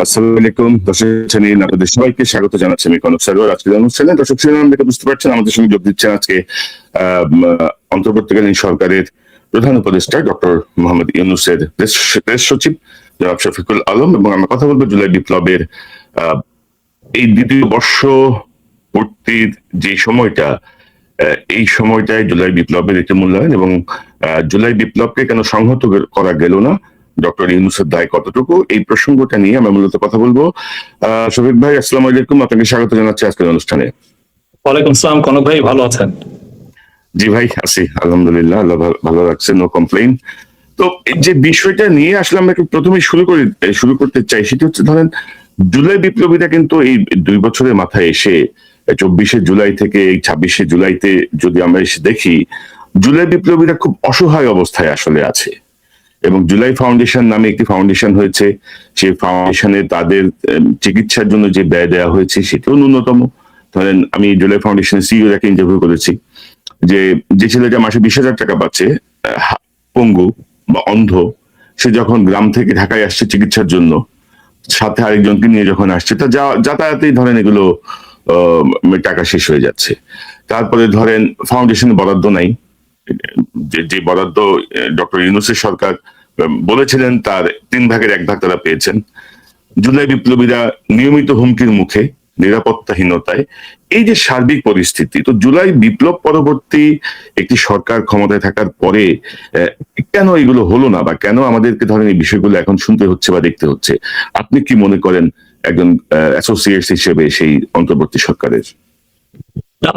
আসসালামু আলাইকুম দর্শক শ্রেণী, আপনাদের সবাইকে স্বাগত জানাচ্ছি। আমি কনক সারোয়ার। আজকের অনুষ্ঠানে দর্শক শ্রেণী দেখে বুঝতে পারছেন আমাদের সঙ্গে যোগ দিচ্ছেন আজকে অন্তর্বর্তীকালীন সরকারের প্রধান উপদেষ্টা ডক্টর মোহাম্মদ ইউনূসের প্রেস সচিব জনাব শফিকুল আলম, এবং আমরা কথা বলবো জুলাই বিপ্লবের এই দ্বিতীয় বর্ষ পূর্তির যে সময়টা, এই সময়টায় জুলাই বিপ্লবের একটি মূল্যায়ন এবং জুলাই বিপ্লবকে কেন সংহত করা গেল না, ডক্টর ইউনূসের দায় কতটুকু, এই প্রসঙ্গটা নিয়ে আমরা মূলত কথা বলবো। শফিক ভাই, আসসালামু আলাইকুম, আপনাকে স্বাগত জানাচ্ছি আজকের অনুষ্ঠানে। ওয়ালাইকুম আসসালাম। কনক ভাই, ভালো আছেন? জি ভাই, আছি আলহামদুলিল্লাহ, আল্লাহ ভালো রাখছে, নো কমপ্লেইন। তো যে বিষয়টা নিয়ে আসলে আমরা প্রথমে শুরু করতে চাই, সেটা হচ্ছে ধরেন জুলাই বিপ্লবীরা কিন্তু এই 2 বছরের মাথায় এসে 24শে জুলাই থেকে 26শে জুলাইতে যদি আমরা এসে দেখি, জুলাই বিপ্লবীরা খুব অসহায় অবস্থায় আসলে আছে। এবং জুলাই ফাউন্ডেশন নামে একটি ফাউন্ডেশন হয়েছে, সেই ফাউন্ডেশনে তাদের চিকিৎসার জন্য যে ব্যয় দেওয়া হয়েছে সেটাও ন্যূনতম। ধরেন আমি জুলাই ফাউন্ডেশনের সিইওকে ইন্টারভিউ করেছি, যে ছেলেটা মাসে 20,000 টাকা পাচ্ছে, পঙ্গু বা অন্ধ, সে যখন গ্রাম থেকে ঢাকায় আসছে চিকিৎসার জন্য, সাথে আরেকজনকে নিয়ে যখন আসছে, তা যাতায়াতেই ধরেন এগুলো টাকা শেষ হয়ে যাচ্ছে। তারপরে ধরেন ফাউন্ডেশনে বরাদ্দ নাই, যে বরাদ্দ ডক্টর ইউনূসের সরকার বলেছিলেন তার 3 ভাগের 1 ভাগ তারা পেয়েছেন। জুলাই বিপ্লবীরা নিয়মিত হুমকির মুখে, নিরাপত্তাহীনতায়, এই যে সার্বিক পরিস্থিতি, তো জুলাই বিপ্লব পরবর্তী একটি সরকার ক্ষমতায় থাকার পরে কেন এগুলো হলো না, বা কেন আমাদেরকে ধরেন এই বিষয়গুলো এখন শুনতে হচ্ছে বা দেখতে হচ্ছে? আপনি কি মনে করেন একজন অ্যাসোসিয়েট হিসেবে সেই অন্তর্বর্তী সরকারের?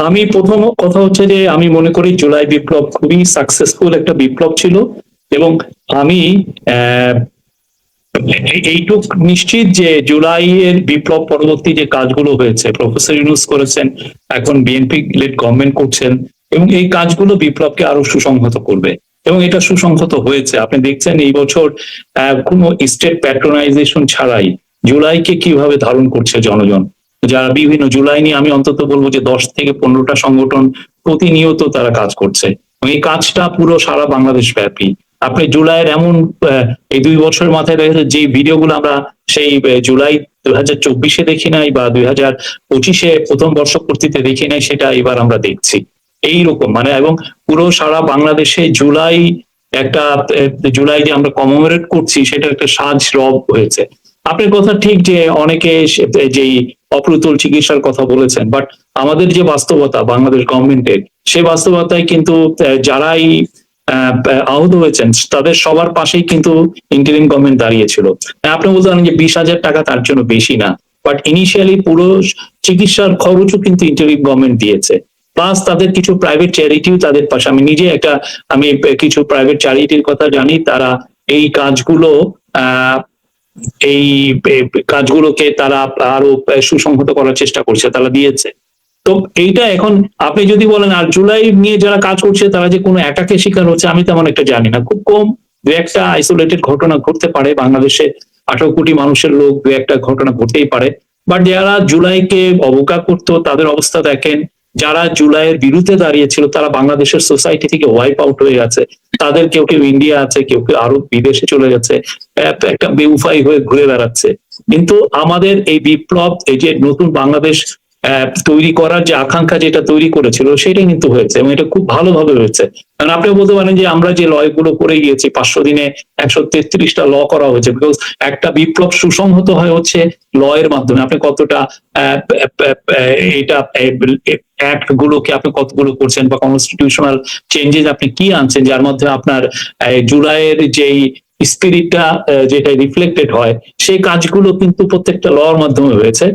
আমি প্রথম কথা হচ্ছে যে আমি মনে করি জুলাই বিপ্লব খুবই সাকসেসফুল একটা বিপ্লব ছিল, এবং আমি এইটুক নিশ্চিত যে জুলাইয়ের বিপ্লব পরবর্তী যে কাজগুলো হয়েছে, প্রফেসর ইউনূস করেছেন, এখন বিএনপি লেড গভর্নমেন্ট করছেন, এবং এই কাজগুলো বিপ্লবকে আরো সুসংহত করবে, এবং এটা সুসংহত হয়েছে। আপনি দেখছেন এই বছর কোনো স্টেট প্যাট্রোনাইজেশন ছাড়াই জুলাইকে কিভাবে ধারণ করছে জনগণ, যারা বিভিন্ন জুলাই নিয়ে আমি অন্তত বলবো যে 10 থেকে 15টা সংগঠন প্রতিনিয়ত তারা কাজ করছে। এই কাজটা পুরো সারা বাংলাদেশ ব্যাপী। আপনি জুলাইয়ের এমন এই 2 বছরের মাথায় দেখেছে যে ভিডিওগুলো আমরা সেই জুলাই 2024-এ দেখি নাই, বা 2025-এ প্রথম বর্ষপূর্তিতে দেখি নাই, সেটা এবার আমরা দেখছি এইরকম মানে। এবং পুরো সারা বাংলাদেশে জুলাই একটা জুলাই যে আমরা কমেমোরেট করছি, সেটা একটা সাজ রব হয়েছে। আপনার কথা ঠিক যে অনেকে যেই অপ্রতুল চিকিৎসার কথা বলেছেন, বাট আমাদের যে বাস্তবতা বাংলাদেশ গভর্নমেন্টের, সেই বাস্তবতায় কিন্তু যারাই আহত হয়েছেন তাদের সবার পাশেই কিন্তু ইন্টারিম গভর্নমেন্ট দাঁড়িয়েছিল। আপনি বলতে পারেন যে 20,000 টাকা তার জন্য বেশি না, বাট ইনিশিয়ালি পুরো চিকিৎসার খরচও কিন্তু ইন্টারিম গভর্নমেন্ট দিয়েছে। প্লাস তাদের কিছু প্রাইভেট চ্যারিটিও তাদের পাশে, আমি কিছু প্রাইভেট চ্যারিটির কথা জানি, তারা এই কাজগুলোকে তারা আরো সুসংহত করার চেষ্টা করছে, তারা দিয়েছে। তো এইটা এখন আপনি যদি বলেন, আর জুলাই নিয়ে যারা কাজ করছে তারা যে কোনো অ্যাটাকের শিকার হচ্ছে, আমি তেমন একটা জানি না। খুব কম 2-1টা আইসোলেটেড ঘটনা ঘটতে পারে, বাংলাদেশে 18 কোটি মানুষের লোক, 2-1টা ঘটনা ঘটতেই পারে। বাট যারা জুলাইকে অবজ্ঞা করতো তাদের অবস্থা দেখেন, যারা জুলাইয়ের বিরুদ্ধে দাঁড়িয়েছিল তারা বাংলাদেশের সোসাইটি থেকে ওয়াইপ আউট হয়ে গেছে। তাদের কেউ কেউ ইন্ডিয়া আছে, কেউ কেউ আরো বিদেশে চলে গেছে, একটা বেউফাই হয়ে ঘুরে বেড়াচ্ছে। কিন্তু আমাদের এই বিপ্লব, এই যে নতুন বাংলাদেশ তৈরি করার যে আকাঙ্ক্ষা যেটা তৈরি করেছিল, সেটা কিন্তু হয়েছে, এবং এটা খুব ভালোভাবে হয়েছে। কারণ আপনি বলতে পারেন যে আমরা যে ল গুলো করে গিয়েছি, 500 দিনে 133টা ল করা হয়েছে, বিকজ একটা বিপ্লব সুসংহত হয় হচ্ছে ল এর মাধ্যমে। আপনি কতটা এটা অ্যাক্ট গুলোকে আপনি কতগুলো করছেন, বা কনস্টিটিউশনাল চেঞ্জেস আপনি কি আনছেন, যার মধ্যে আপনার জুলাইয়ের যেই স্পিরিটটা যেটা রিফ্লেক্টেড হয়, সেই কাজগুলো কিন্তু প্রত্যেকটা লর মাধ্যমে হয়েছে।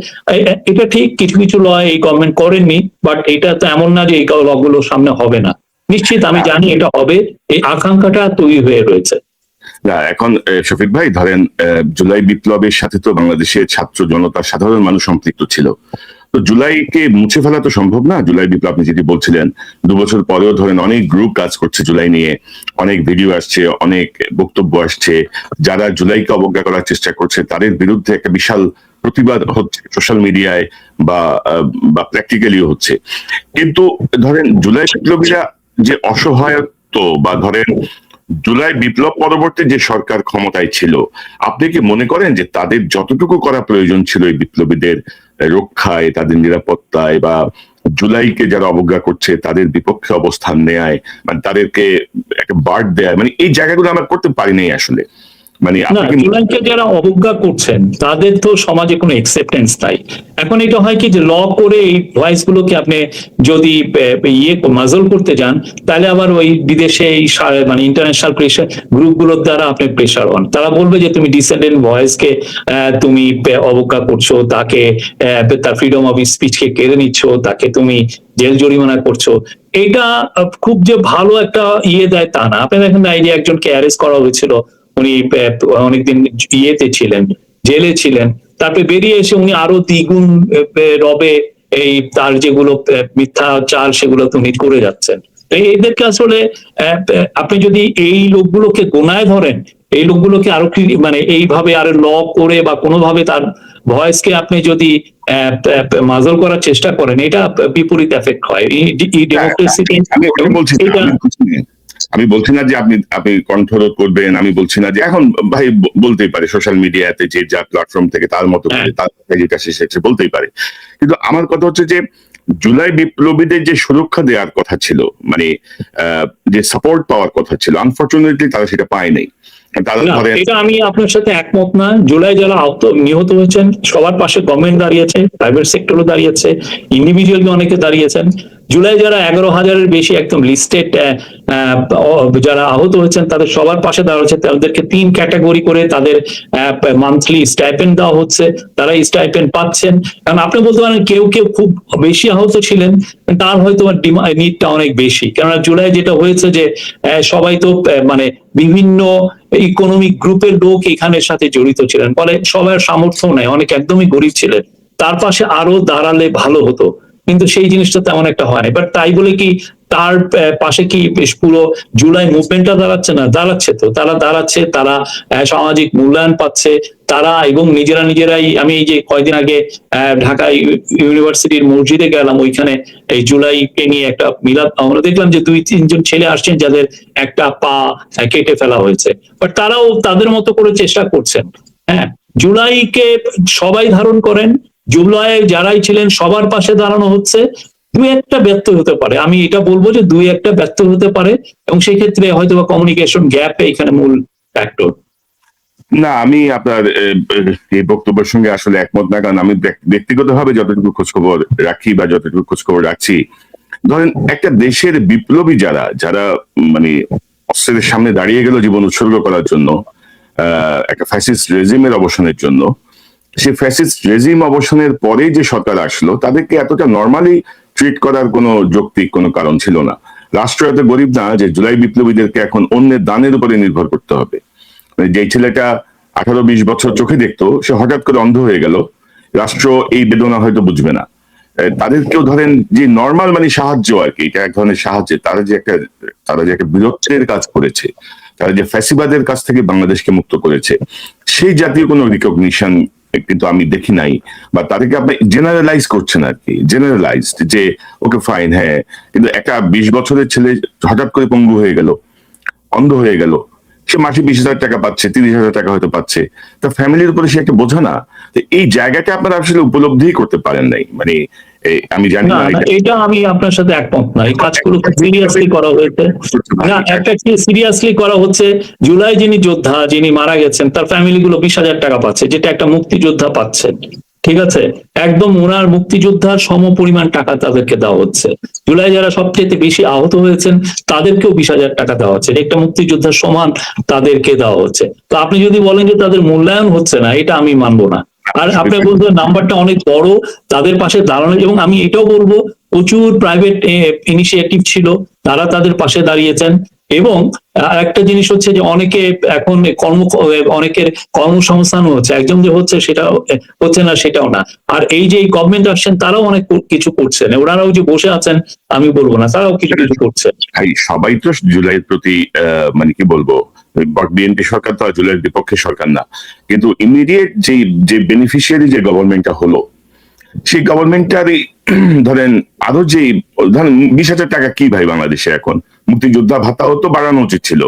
এটা ঠিক, কিছু কিছু ল এই গভর্নমেন্ট করেননি, বাট এটা তো এমন না যে এই ল গুলো সামনে হবে না। নিশ্চিত আমি জানি এটা হবে, এই আকাঙ্ক্ষাটা তৈরি হয়ে রয়েছে। না, এখন শফিক ভাই ধরেন জুলাই বিপ্লবের সাথে তো বাংলাদেশের ছাত্র জনতা, সাধারণ মানুষ সম্পৃক্ত ছিল। তো জুলাইকে মুছে ফেলা তো সম্ভব না। জুলাই বিপ্লব আপনি যেটি বলছিলেন, 2 বছর পরেও ধরেন অনেক গ্রুপ কাজ করছে জুলাই নিয়ে, অনেক ভিডিও আসছে, অনেক বক্তব্য আসছে। যারা জুলাইকে অবজ্ঞা করার চেষ্টা করছে তাদের বিরুদ্ধে একটা বিশাল প্রতিবাদ হচ্ছে সোশ্যাল মিডিয়ায় বা প্র্যাকটিক্যালিও হচ্ছে। কিন্তু ধরেন জুলাই বিপ্লবীরা যে অসহায়ত্ব, বা ধরেন জুলাই বিপ্লব পরবর্তী যে সরকার ক্ষমতায় ছিল, আপনি কি মনে করেন যে তাদের যতটুকু করা প্রয়োজন ছিল এই বিপ্লবীদের রক্ষায়, তাদের নিরাপত্তায়, বা জুলাইকে যারা অবজ্ঞা করছে তাদের বিপক্ষে অবস্থান নেয়, মানে তাদেরকে একটা বার্ড দেয়, মানে এই জায়গাগুলো আমরা করতে পারি নাই আসলে? মানে না, জুলাইকে যারা অবজ্ঞা করছেন তাদের তো সমাজে কোনো একসেপ্টেন্স নাই। এখন এটা হয় কি যে ল করে এই ভয়েস গুলোকে আপনি যদি মাজল করতে যান, তাহলে আবার ওই বিদেশে এই মানে ইন্টারন্যাশনাল প্রেশার গ্রুপগুলোর দ্বারা আপনি প্রেশার হন, তারা বলবে যে তুমি ডিসেন্ডেন্ট ভয়েসকে তুমি অবজ্ঞা করছো, তাকে তার ফ্রিডম অফ স্পিচকে কেড়ে নিচ্ছ, তাকে তুমি জেল জরিমানা করছো। এটা খুব যে ভালো একটা দেয় তা না। আপনি দেখেন না, এই যে একজনকে অ্যারেস্ট করা হয়েছিল, উনি অনেকদিন ছিলেন, জেলে ছিলেন, তারপরে বেরিয়ে এসে উনি আরো দ্বিগুণ রবে এই তার যেগুলো মিথ্যা চাল সেগুলো উনি করে যাচ্ছেন। এদেরকে আসলে আপনি যদি এই লোকগুলোকে গোনায় ধরেন, এই লোকগুলোকে আরো মানে এইভাবে আরো ল করে বা কোনোভাবে তার ভয়েসকে আপনি যদি মাজল করার চেষ্টা করেন, এটা বিপরীত এফেক্ট হয় এই ডেমোক্রেসিতে। আমি বলছি না যে আপনি আপনি কণ্ঠরোধ করবেন, আমি বলছি না যে এখন ভাই বলতেই পারে সোশ্যাল মিডিয়াতে যে যা প্ল্যাটফর্ম থেকে তার মতো করে তার যেটা সে বলতেই পারে, কিন্তু আমার কথা হচ্ছে যে জুলাই বিপ্লবীদের যে সুরক্ষা দেওয়ার কথা ছিল, মানে যে সাপোর্ট পাওয়ার কথা ছিল, আনফরচুনেটলি তারা সেটা পায় নাই। এটা আমি আপনার সাথে একমত না। জুলাই যারা নিহত হয়েছেন সবার পাশে গভর্নমেন্ট দাঁড়িয়েছে, প্রাইভেট সেক্টরও দাঁড়িয়েছে, ইন্ডিভিজুয়াল অনেকে দাঁড়িয়েছেন। জুলাই যারা 11,000-এর বেশি একদম লিস্টেড যারা আহত হয়েছেন তাদের সবার পাশে দাঁড়াচ্ছে, তাদেরকে 3 ক্যাটাগরি করে তাদের মান্থলি স্টাইপেন্ড দেওয়া হচ্ছে, তারা স্টাইপেন্ড পাচ্ছেন। কারণ আপনি বলতে পারেন কেউ কেউ খুব বেশি আহত ছিলেন, তার হয়তো নিডটা অনেক বেশি। কেননা জুলাই যেটা হয়েছে যে সবাই তো মানে বিভিন্ন ইকোনমিক গ্রুপের লোক এখানের সাথে জড়িত ছিলেন, ফলে সবার সামর্থ্য নেই, অনেক একদমই গরিব ছিলেন, তার পাশে আরো দাঁড়ালে ভালো হতো, কিন্তু সেই জিনিসটা তেমন একটা হয় না। বাট তাই বলে কি তার পাশে কি পুরো জুলাই মুভমেন্টটা দাঁড়াচ্ছে না? দাঁড়াচ্ছে তো, তারা দাঁড়াচ্ছে, তারা সামাজিক মূল্যায়ন পাচ্ছে তারা, এবং নিজেরাই আমি এই যে কয়দিন আগে ঢাকা ইউনিভার্সিটির মসজিদে গেলাম, ওইখানে এই জুলাইকে নিয়ে একটা মিলাদ, আমরা দেখলাম যে 2-3 জন ছেলে আসছেন যাদের একটা পা কেটে ফেলা হয়েছে, বাট তারাও তাদের মতো করে চেষ্টা করছেন। হ্যাঁ, জুলাইকে সবাই ধারণ করেন, জুলাই যারাই ছিলেন সবার পাশে দাঁড়ানো হচ্ছে। 2-1টা ব্যর্থ হতে পারে, আমি এটা বলবো যে 2-1টা ব্যর্থ হতে পারে, এবং সেই ক্ষেত্রে হয়তো বা কমিউনিকেশন গ্যাপ এখানে মূল ফ্যাক্টর। না, আমি আপনার এই বক্তব্যের সঙ্গে আসলে একমত না, কারণ আমি ব্যক্তিগতভাবে যতটুকু খোঁজখবর রাখি বা যতটুকু খোঁজখবর রাখছি, ধরেন একটা দেশের বিপ্লবী যারা যারা মানে অস্ত্রের সামনে দাঁড়িয়ে গেল জীবন উৎসর্গ করার জন্য, একটা ফ্যাসিস্ট রেজিমের অবসানের জন্য, সেই ফ্যাসিস্ট রেজিম অবসানের পরে যে সরকার আসলো তাদেরকে এতটা নর্মালি ট্রিট করার কোনো যৌক্তিক কোনো কারণ ছিল না। রাষ্ট্র এত গরিব না যে জুলাই বিপ্লবীদেরকে এখন অন্যের দানের উপরে নির্ভর করতে হবে। যে ছেলেটা 18-20 বছর চোখে দেখতো, সে হঠাৎ করে অন্ধ হয়ে গেল, রাষ্ট্র এই বেদনা হয়তো বুঝবে না। তাদেরকেও ধরেন যে নর্মাল মানে সাহায্য আর কি, এটা এক ধরনের সাহায্য, তারা যে একটা বীরত্বের কাজ করেছে, তারা যে ফ্যাসিবাদের কাছ থেকে বাংলাদেশকে মুক্ত করেছে, সেই জাতীয় কোনো রিকগনিশন কিন্তু আমি দেখি নাই। বা তাদেরকে আপনি জেনারেলাইজ করছেন আর কি, জেনারেলাইজড যে ওকে ফাইন, হ্যাঁ, কিন্তু একটা 20 বছরের ছেলে হঠাৎ করে পঙ্গু হয়ে গেল, অন্ধ হয়ে গেল, সে মাসে 20,000 টাকা পাচ্ছে, 30,000 টাকা হয়তো পাচ্ছে, তার ফ্যামিলির উপরে সে একটা বোঝা না। এই জায়গাটা আপনারা আসলে উপলব্ধি করতে পারেন নাই, মানে আমি জানি না। এটা আমি আপনার সাথে একমত না, এই কাজগুলো সিরিয়াসলি করা হয়েছে না, একটা কি সিরিয়াসলি করা হচ্ছে। জুলাই যিনি যোদ্ধা, যিনি মারা গেছেন, তার ফ্যামিলি গুলো 20,000 টাকা পাচ্ছে, যেটা একটা মুক্তিযোদ্ধা পাচ্ছেন, ঠিক আছে, একদম ওনার মুক্তিযোদ্ধার সম পরিমাণ টাকা তাদেরকে দেওয়া হচ্ছে। জুলাই যারা সবচেয়ে বেশি আহত হয়েছেন তাদেরকেও 20,000 টাকা দেওয়া হচ্ছে, একটা মুক্তিযোদ্ধার সমান তাদেরকে দেওয়া হচ্ছে। তো আপনি যদি বলেন যে তাদের মূল্যায়ন হচ্ছে না, এটা আমি মানবো না। আর আপনার বলতে নাম্বারটা অনেক বড় তাদের পাশে দাঁড়ানো, এবং আমি এটাও বলবো প্রচুর প্রাইভেট ইনিশিয়েটিভ ছিল, তারা তাদের পাশে দাঁড়িয়েছেন। এবং একটা জিনিস হচ্ছে যে অনেকে এখন অনেকের কর্মসংস্থানও হচ্ছে, একজন যে হচ্ছে সেটা হচ্ছে না সেটাও না। আর এই যে গভর্নমেন্ট আসছেন তারাও অনেক কিছু করছেন, ওনারাও যে বসে আছেন আমি বলবো না, তারাও কিছু কিছু করছেন। সবাই তো জুলাইয়ের প্রতি মানে কি বলবো, বিএনপি সরকার তো জুলাইয়ের বিপক্ষে সরকার না, কিন্তু ইমিডিয়েট যে বেনিফিশিয়ারি যে গভর্নমেন্টটা হলো, সেই গভর্নমেন্টটারই ধরেন আরো যে ধরেন 20,000 টাকা কি ভাই বাংলাদেশে এখন, মুক্তিযোদ্ধা ভাতাও তো বাড়ানো উচিত ছিল,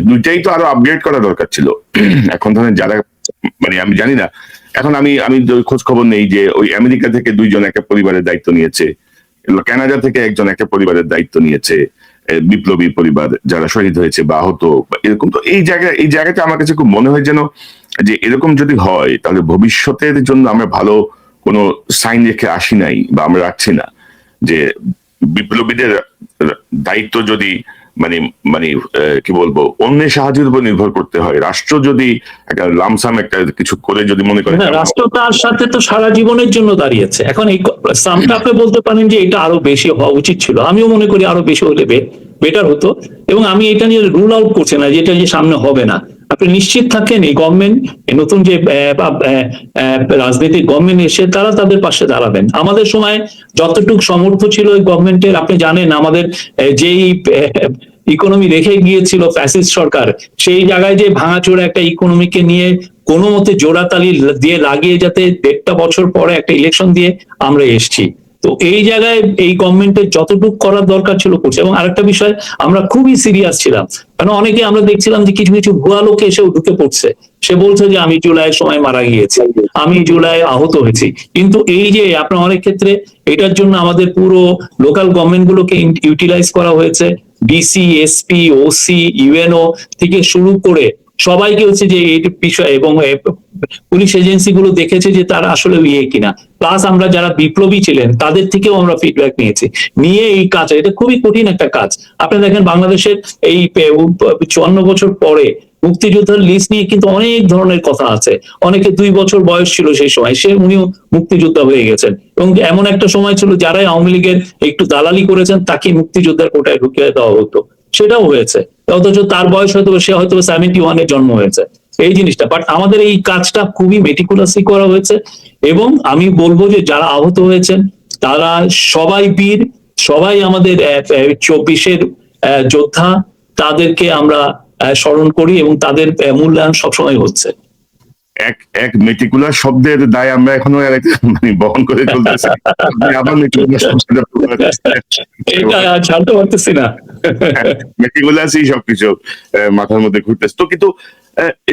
দুইটাই তো আরো আপগ্রেড করা দরকার ছিল। এখন ধরেন যারা, মানে আমি জানি না, এখন আমি খোঁজ খবর নেই যে ওই আমেরিকা থেকে দুইজন একটা পরিবারের দায়িত্ব নিয়েছে, কানাডা থেকে একজন একটা পরিবারের দায়িত্ব নিয়েছে, বিপ্লবী পরিবার যারা শহীদ হয়েছে বা আহত এরকম। তো এই জায়গাটা আমার কাছে খুব মনে হয় যেন যে এরকম যদি হয় তাহলে ভবিষ্যতের জন্য আমরা ভালো কোনো সাইন রেখে আসি নাই বা আমরা রাখছি না, যে বিপ্লবীদের দায়িত্ব যদি মানে মানে কি বলবো অন্যের সাহায্যের উপর নির্ভর করতে হয়, রাষ্ট্র যদি একটা লামসাম একটা কিছু করে যদি মনে করে, রাষ্ট্র তার সাথে তো সারা জীবনের জন্য দাঁড়িয়েছে। এখন এই সামটা আপনি বলতে পারেন যে এটা আরো বেশি হওয়া উচিত ছিল, আমিও মনে করি আরো বেশি হলে বেটার হতো। এবং আমি এটা নিয়ে রুল আউট করছি না যেটা যে সামনে হবে না। আপনি নিশ্চিত থাকেন এই গভর্নমেন্ট, নতুন যে রাজনৈতিক গভর্নমেন্ট এসে তারা তাদের পাশে দাঁড়াবেন। আমাদের সময় যতটুকু সমর্থ ছিল এই গভর্নমেন্টের, আপনি জানেন আমাদের যেই ইকোনমি রেখে গিয়েছিল ফ্যাসিস্ট সরকার, সেই জায়গায় যে ভাঙাচোরা একটা ইকোনমিকে নিয়ে কোনো মতে জোড়াতালি দিয়ে লাগিয়ে যাতে 1.5 বছর পরে একটা ইলেকশন দিয়ে আমরা এসছি। তো এই জায়গায় এই গভর্নমেন্টের যতটুকু করার দরকার ছিল করছে। এবং আরেকটা বিষয়, আমরা খুবই সিরিয়াস ছিলাম, কারণ অনেকে আমরা দেখছিলাম যে কিছু কিছু ভুয়া লোক এসেও ঢুকে পড়ছে, সে বলছে যে আমি জুলাইয়ের সময় মারা গিয়েছি, আমি জুলাই আহত হয়েছি। কিন্তু এই যে আপনার অনেক ক্ষেত্রে এটার জন্য আমাদের পুরো লোকাল গভর্নমেন্ট গুলোকে ইউটিলাইজ করা হয়েছে, ডিসি, এসপি, ওসি, ইউএনও থেকে শুরু করে সবাইকে হচ্ছে যে এই বিষয়, এবং পুলিশ এজেন্সি গুলো দেখেছে যে তারা আসলে ইয়ে কিনা। প্লাস আমরা যারা বিপ্লবী ছিলেন তাদের থেকেও আমরা ফিডব্যাক নিয়েছি, নিয়ে এই কাজ, এটা খুবই কঠিন একটা কাজ। আপনি দেখেন বাংলাদেশের এই 54 বছর পরে মুক্তিযোদ্ধার লিস্ট নিয়ে কিন্তু অনেক ধরনের কথা আছে। অনেকে 2 বছর বয়স ছিল সেই সময়, উনিও মুক্তিযোদ্ধা হয়ে গেছেন। এবং এমন একটা সময় ছিল যারাই আওয়ামী লীগের একটু দালালি করেছেন তাকে মুক্তিযোদ্ধার কোটায় ঢুকিয়ে দেওয়া হতো, সেটাও হয়েছে। অথচ তার বয়স হয়তো সে হয়তো 71-এ জন্ম হয়েছে, এই জিনিসটা। বাট আমাদের এই কাজটা খুবই মেটিকুলাসলি করা হয়েছে। এবং আমি বলবো যে যারা আহত হয়েছেন তারা সবাই বীর, সবাই আমাদের 24-এর যোদ্ধা, তাদেরকে আমরা স্মরণ করি এবং তাদের মূল্যায়ন সবসময় হচ্ছে। এক মেটিকুলার শব্দের দায় আমরা এখনো মানে বহন করে চলতেছি। আবার এটা ছাড়তে পারতেছি না, মেটিকুলাসই সবকিছু মাথার মধ্যে ঘুরতেছে। তো কিন্তু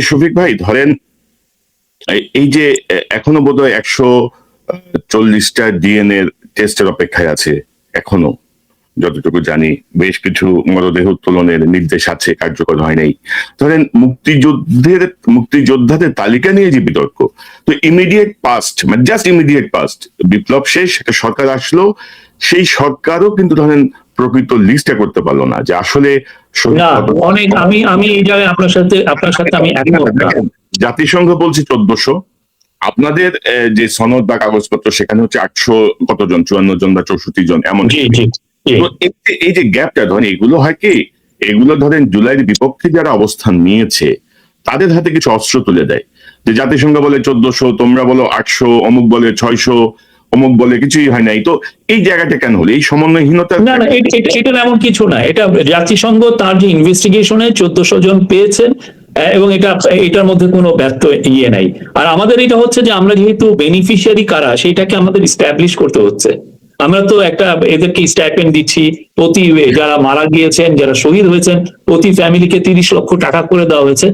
শফিক ভাই ধরেন এই যে এখনো বোধহয় 140টা ডিএনএ টেস্টের অপেক্ষায় আছে এখনো, যতটুকু জানি বেশ কিছু মরদেহ উত্তোলনের নির্দেশ আছে, কার্যকর হয় নাই। ধরেন মুক্তিযোদ্ধাদের তালিকা নিয়ে যে বিতর্ক, তো ইমিডিয়েট পাস্ট, মানে জাস্ট ইমিডিয়েট পাস্ট, বিপ্লব শেষ, একটা সরকার আসলো, সেই সরকারও কিন্তু ধরেন প্রকৃত লিস্টটা করতে পারলো না যে আসলে অনেক। আমি এই জায়গায় আপনার সাথে আমি একমত না। জাতিসংঘ বলছে 1400, আপনাদের যে সনদ বা কাগজপত্র সেখানে হচ্ছে 800 কতজন, 54 জন বা 64 জন এমন। তো এই যে গ্যাপটা ধরেন, এগুলো হয় কি, এগুলো ধরেন জুলাইয়ের বিপক্ষে যারা অবস্থান নিয়েছে তাদের হাতে কিছু অস্ত্র তুলে দেয়, যে জাতিসংঘ বলে 1400, তোমরা বলো 800, অমুক বলে 600, অমুক বলে কিছুই হয় নাই। তো এই জায়গাটা কেন হলো, এই সমন্বয়হীনতা? না, এটা এমন কিছু না। এটা জাতিসংঘ তার যে ইনভেস্টিগেশনে 1400 জন পেয়েছেন, এবং এটার মধ্যে কোনো ব্যর্থ ইয়ে নাই। আর আমাদের এটা হচ্ছে যে আমরা যেহেতু বেনিফিশিয়ারি কারা, সেটাকে আমাদের এস্টাবলিশ করতে হচ্ছে। আমরা তো একটা এদেরকে স্টাইপেন্ড দিচ্ছি, প্রতি যারা মারা গিয়েছেন, যারা শহীদ হয়েছেন, প্রতি ফ্যামিলিকে 30 লক্ষ টাকা করে দেওয়া হয়েছে।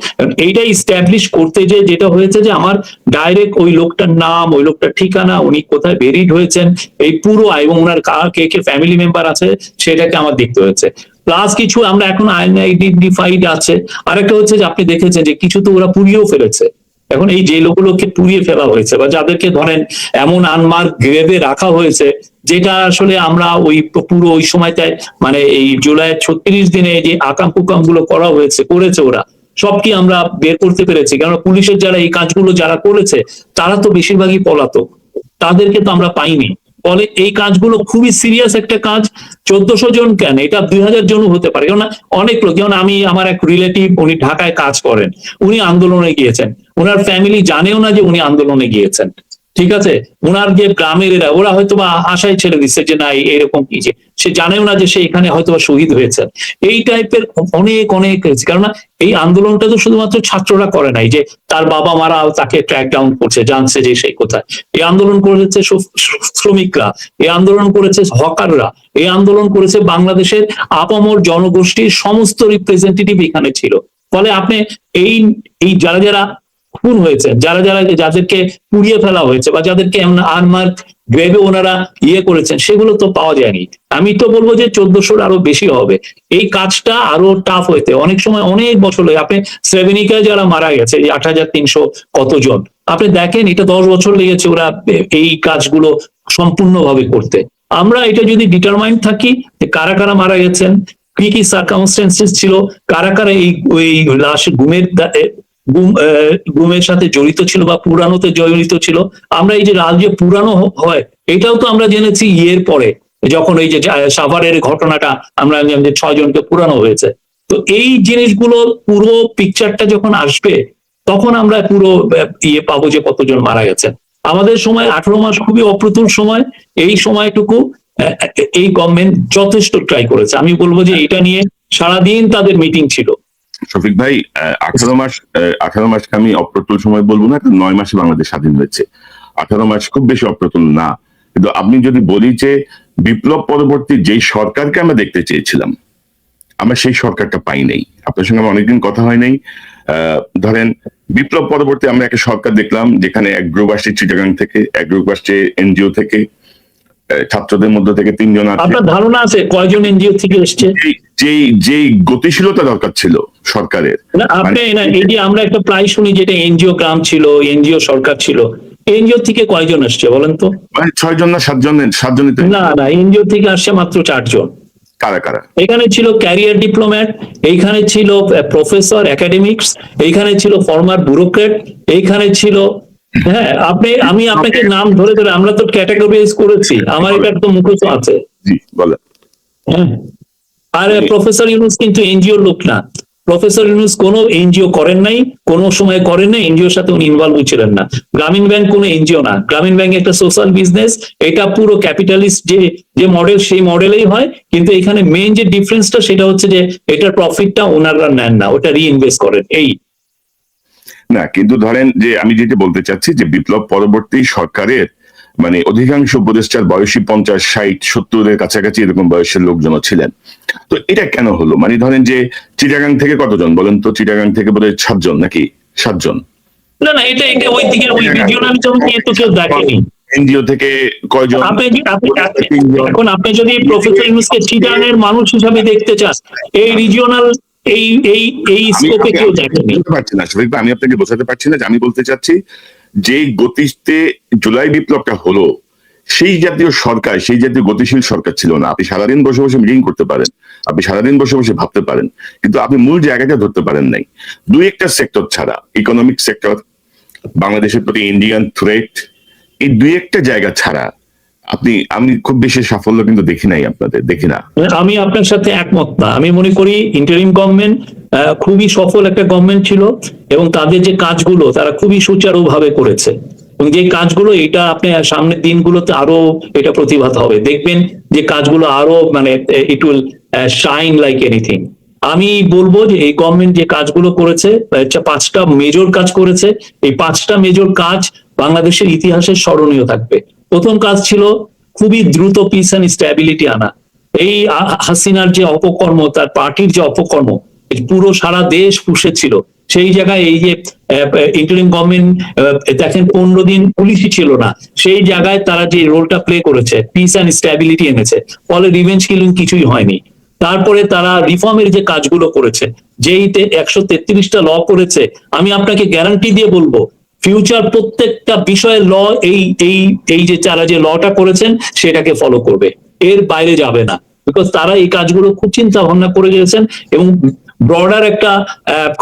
এইটা ইস্টাবলিশ করতে যে যেটা হয়েছে যে আমার ডাইরেক্ট ওই লোকটার নাম, ওই লোকটার ঠিকানা, উনি কোথায় বেরিড হয়েছেন, এই পুরো, এবং ওনার কে কে ফ্যামিলি মেম্বার আছে সেটাকে আমার দেখতে হয়েছে। প্লাস কিছু আমরা এখন আইডেন্টিফাইড আছে। আরেকটা হচ্ছে যে আপনি দেখেছেন যে কিছু তো ওরা পুড়িয়েও ফেলেছে। এখন এই যে লোকগুলোকে পুড়িয়ে ফেলা হয়েছে বা যাদেরকে ধরেন এমন আনমার্ক গ্রেভে রাখা হয়েছে, যেটা আসলে আমরা ওই পুরো ওই সময়টায়, মানে এই জুলাই 36 দিনে যে আকাম কুকাম গুলো করেছে ওরা সব কি আমরা বের করতে পেরেছি? কারণ পুলিশের যারা এই কাজগুলো যারা করেছে তারা তো বেশিরভাগই পলাতক, তাদেরকে তো আমরা পাইনি। ফলে এই কাজগুলো খুবই সিরিয়াস একটা কাজ। 1400 জন কেন, এটা 2000 জনও হতে পারে। কেননা অনেক লোক, যেমন আমার এক রিলেটিভ, উনি ঢাকায় কাজ করেন, উনি আন্দোলনে গিয়েছেন, ওনার ফ্যামিলি জানেও না যে উনি আন্দোলনে গিয়েছেন। ঠিক আছে, ওনার যে গ্রামের এরা ওরা হয়তো বা আশায় ছেড়ে দিচ্ছে যে না এরকম কি, যে সে জানেও না যে সে এখানে হয়তো বা শহীদ হয়েছে। এই টাইপের অনেক অনেক হয়েছে, কারণ এই আন্দোলনটা তো শুধুমাত্র ছাত্ররা করে নাই যে তার বাবা মারা তাকে ট্র্যাক ডাউন করছে, জানছে যে সেই কোথায়। এই আন্দোলন করেছে শ্রমিকরা, এই আন্দোলন করেছে হকাররা, এই আন্দোলন করেছে বাংলাদেশের আপামর জনগোষ্ঠীর সমস্ত রিপ্রেজেন্টেটিভ এখানে ছিল। ফলে আপনি এই এই যারা যারা খুন হয়েছে, যারা যারা যাদেরকে পুড়িয়ে ফেলা হয়েছে বা যাদেরকে আনমার্ক গ্রেভে ওনারা করেছেন, সেগুলো তো পাওয়া যায়নি। আমি তো বলবো যে 1400 আরো বেশি হবে। এই কাজটা আরো টাফ হইতে অনেক সময় অনেক বছর লাগে। আপনি শ্রেবেনিকায় যারা মারা গেছে 8300 কতজন, আপনি দেখেন এটা 10 বছর লেগেছে ওরা এই কাজগুলো সম্পূর্ণভাবে করতে। আমরা এটা যদি ডিটারমাইন্ড থাকি যে কারা কারা মারা গেছেন, কি কি সার্কামস্টেন্সেস ছিল, কারা কারা এই লাশ গুমের সাথে জড়িত ছিল বা পুরানোতে জড়িত ছিল। আমরা এই যে রাজ্যে পুরানো হয় এটাও তো আমরা জেনেছি ইয়ের পরে, যখন এই যে সাভারের ঘটনাটা আমরা জানলাম যে 6 জনকে পুরানো হয়েছে। তো এই জিনিসগুলো পুরো পিকচারটা যখন আসবে তখন আমরা পুরো পাবো যে কতজন মারা গেছেন। আমাদের সময় 18 মাস খুবই অপ্রতুল সময়। এই সময়টুকু এই গভর্নমেন্ট যথেষ্ট ট্রাই করেছে। আমি বলবো যে এটা নিয়ে সারাদিন তাদের মিটিং ছিল। শফিক ভাই, 18 মাসকে আমি অপ্রতুল সময় বলবো না, কারণ 9 মাসে বাংলাদেশ স্বাধীন হয়েছে। 18 মাস খুব বেশি অপ্রতুল না। কিন্তু আপনি যদি বলি যে বিপ্লব পরবর্তী যেই সরকারকে আমরা দেখতে চেয়েছিলাম, আমরা সেই সরকারটা পাই নাই। আপনার সঙ্গে আমার অনেকদিন কথা হয় নাই। ধরেন বিপ্লব পরবর্তী আমরা একটা সরকার দেখলাম যেখানে এক গ্রুপ আসছে চিটাগাং থেকে, এক গ্রুপ আসছে এনজিও থেকে, ছাত্রদের মধ্যে থেকে 3 জন আছে। আপনার ধারণা আছে কয়জন এনজিও থেকে এসছে? যেই গতিশীলতা দরকার ছিল সরকারের, আপনি না এই যে আমরা একটা প্রায় শুনি যেটা এনজিও গ্রাম ছিল, এনজিও সরকার ছিল, এনজিও থেকে কয়জন আসছে বলেন তো? 6 জন না 7 জন, 7 জনই তো। না না, এনজিও থেকে আসছে মাত্র 4 জন। কারা কারা? এখানে ছিল ক্যারিয়ার ডিপ্লোম্যাট, এইখানে ছিল প্রফেসর একাডেমিক্স, এইখানে ছিল ফর্মার ব্যুরোক্রেট, এইখানে ছিল, হ্যাঁ আমি আপনাকে নাম ধরে ধরে আমরা তো ক্যাটাগরাইজ করেছি, আমার এটা একদম মুখস্থ আছে। জি বলেন। হ্যাঁ, আর প্রফেসর ইউনূস কিন্তু এনজিও লোক না। প্রফেসর ইউনূস কোনো এনজিও করেন নাই, কোনো সময় করেন নাই, এনজিওর সাথে উনি ইনভলভ ছিলেন না। গ্রামীণ ব্যাংক কোনো এনজিও না, গ্রামীণ ব্যাংক একটা সোশ্যাল বিজনেস। এটা পুরো ক্যাপিটালিস্ট যে মডেল সেই মডেলেই হয়, কিন্তু এখানে মেইন যে ডিফারেন্সটা সেটা হচ্ছে যে এটার প্রফিটটা ওনারা নেন না, ওটা রিইনভেস্ট করেন। এই না, কিন্তু ধরেন যে আমি যেটা বলতে চাচ্ছি যে বিপ্লব পরবর্তী সরকারের মানে অধিকাংশ উপদেষ্টার বয়সী 50, 60, 70 কাছাকাছি এরকম বয়সের লোকজন ছিলেন। তো এটা কেন হলো? মানে ধরেন যে চিটাগাং থেকে কতজন বলেন তো? চিটাগাং থেকে বোধহয় 7 জন নাকি 7 জন? না না, এটা ওই দিকে ওই রিজিওনালিজম নিয়ে তো কেউ দেখেনি। এনজিও থেকে কয়জন? এখন আপনি যদি প্রফেসর ইউনূসকে চিটাগাংয়ের মানুষ হিসাবে দেখতে চান, এই রিজিওনাল এই এই এই স্কোপে কেউ দেখেনি। আমি আপনাকে বোঝাতে পারছি না যে আমি বলতে চাচ্ছি যে গতিতে জুলাই বিপ্লবটা হলো, সেই জাতীয় সরকার, সেই জাতীয় গতিশীল সরকার ছিল না। আপনি সারাদিন বসে বসে মিটিং করতে পারেন, আপনি সারাদিন বসে বসে ভাবতে পারেন, কিন্তু আপনি মূল জায়গাটা ধরতে পারেন নাই। 2-1টা সেক্টর ছাড়া, ইকোনমিক সেক্টর, বাংলাদেশের প্রতি ইন্ডিয়ান থ্রেট, এই 2-1টা জায়গা ছাড়া আমি খুব বেশি সাফল্য কিন্তু দেখি নাই, আপনাদের দেখি না। আমি আপনার সাথে একমত না। আমি মনে করি ইন্টারিম গভর্নমেন্ট খুবই সফল একটা গভর্নমেন্ট ছিল, এবং তাদের যে কাজগুলো তারা খুবই সুচারুভাবে করেছে, এবং যে কাজগুলো এটা আপনি সামনের দিনগুলোতে আরো এটা প্রতিভাত হবে, দেখবেন যে কাজগুলো আরো মানে it will shine like anything. আমি বলবো যে এই গভর্নমেন্ট যে কাজগুলো করেছে, 5টা মেজর কাজ করেছে, এই 5টা মেজর কাজ বাংলাদেশের ইতিহাসে স্মরণীয় থাকবে। প্রথম কাজ ছিল খুবই দ্রুত পিস এন্ড স্ট্যাবিলিটি আনা। এই হাসিনার যে অপকর্ম, তার পার্টির যে অপকর্ম পুরো সারা দেশ পুষেছিল, সেই জায়গায় এই যে ইন্টারিম গভর্নমেন্ট দেখেন 15 দিন পুলিশই ছিল না, সেই জায়গায় তারা যে রোলটা প্লে করেছে, পিস এন্ড স্ট্যাবিলিটি এনেছে, ফলে রিভেঞ্জ কিলিং কিছুই হয়নি। তারপরে তারা রিফর্মের যে কাজগুলো করেছে, যেইতে 133টা ল করেছে, আমি আপনাকে গ্যারান্টি দিয়ে বলবো ফিউচার প্রত্যেকটা বিষয়ে ল এই এই এই যে তারা যে লটা করেছেন সেটাকে ফলো করবে, এর বাইরে যাবে না। বিকজ তারা এই কাজগুলো খুব চিন্তা ভাবনা করে গেছেন, এবং ব্রডার একটা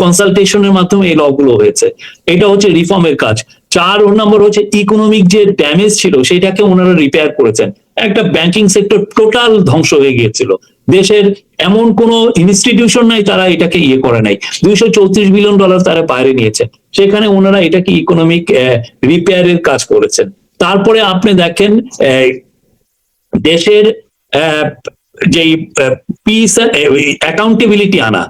কনসালটেশনের মাধ্যমে এই ল গুলো হয়েছে। এটা হচ্ছে রিফর্মের কাজ। 4 নম্বর হচ্ছে ইকোনমিক যে ড্যামেজ ছিল সেটাকে ওনারা রিপেয়ার করেছেন। একটা ব্যাংকিং সেক্টর টোটাল ধ্বংস হয়ে গিয়েছিল, দেশের এমন কোন ইনস্টিটিউশন নাই তারা এটাকে ইয়ে করে নাই। $234 বিলিয়ন তারা বাইরে নিয়েছে, সেখানে ওনারা এটাকে ইকোনমিক রিপেয়ারের কাজ করেছেন। তারপরে আপনি দেখেন দেশের যে পিস অ্যাকাউন্টেবিলিটি আনা,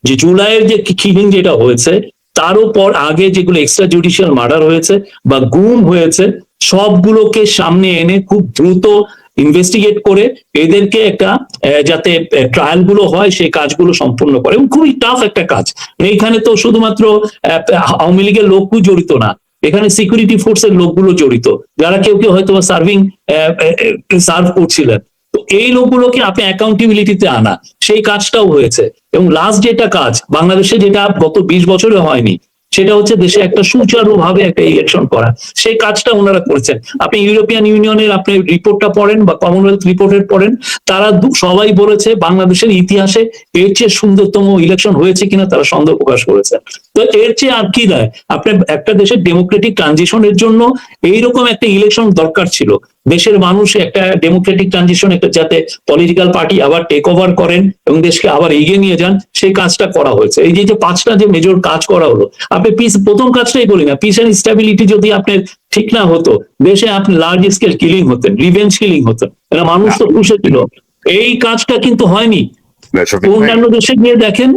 যে জুলাইয়ের যে কিলিং যেটা হয়েছে, তার উপর আগে যেগুলো এক্সট্রা জুডিশিয়াল মার্ডার হয়েছে বা গুম হয়েছে, সবগুলোকে সামনে এনে খুব দ্রুত ইনভেস্টিগেট করে এদেরকে একটা যাতে ট্রায়াল গুলো হয় সেই কাজগুলো সম্পূর্ণ করে, এবং খুবই টাফ একটা কাজ। এইখানে তো শুধুমাত্র আওয়ামী লীগের লোকও জড়িত না, এখানে সিকিউরিটি ফোর্সের লোকগুলো জড়িত, যারা কেউ কেউ হয়তো সার্ভ করছিলেন। তো এই লোকগুলোকে আপনি অ্যাকাউন্টেবিলিটিতে আনা, সেই কাজটাও হয়েছে। এবং লাস্ট যেটা কাজ বাংলাদেশে, যেটা গত 20 বছরে হয়নি, সেটা হচ্ছে দেশে একটা সুচারুভাবে একটা ইলেকশন করা, সেই কাজটা ওনারা করেছেন। আপনি ইউরোপিয়ান ইউনিয়নের আপনি রিপোর্টটা পড়েন বা কমনওয়েলথ রিপোর্টের পড়েন, তারা সবাই বলেছে বাংলাদেশের ইতিহাসে এর চেয়ে সুন্দরতম ইলেকশন হয়েছে কিনা তারা সন্দেহ প্রকাশ করেছে। তো এর চেয়ে আর কি দেয়, আপনার একটা দেশের ডেমোক্রেটিক ট্রানজিশনের জন্য এইরকম একটা ইলেকশন দরকার ছিল। দেশের মানুষ একটা ডেমোক্রেটিক ট্রানজিশন, একটা যাতে পলিটিক্যাল পার্টি আবার টেক ওভার করেন এবং দেশকে আবার এগিয়ে নিয়ে যান, সেই কাজটা করা হয়েছে। এই যে 5টা যে মেজর কাজ করা হলো, আপনি পিস প্রথম কাজটাই বলি না, পিস এন্ড স্টেবিলিটি যদি আপনার ঠিক না হতো, দেশে আপনি লার্জ স্কেল কিলিং হতেন, রিভেঞ্জ কিলিং হতেন, মানুষ তো খুশি ছিল। এই কাজটা কিন্তু হয়নি। অন্যান্য দেশে গিয়ে দেখেন।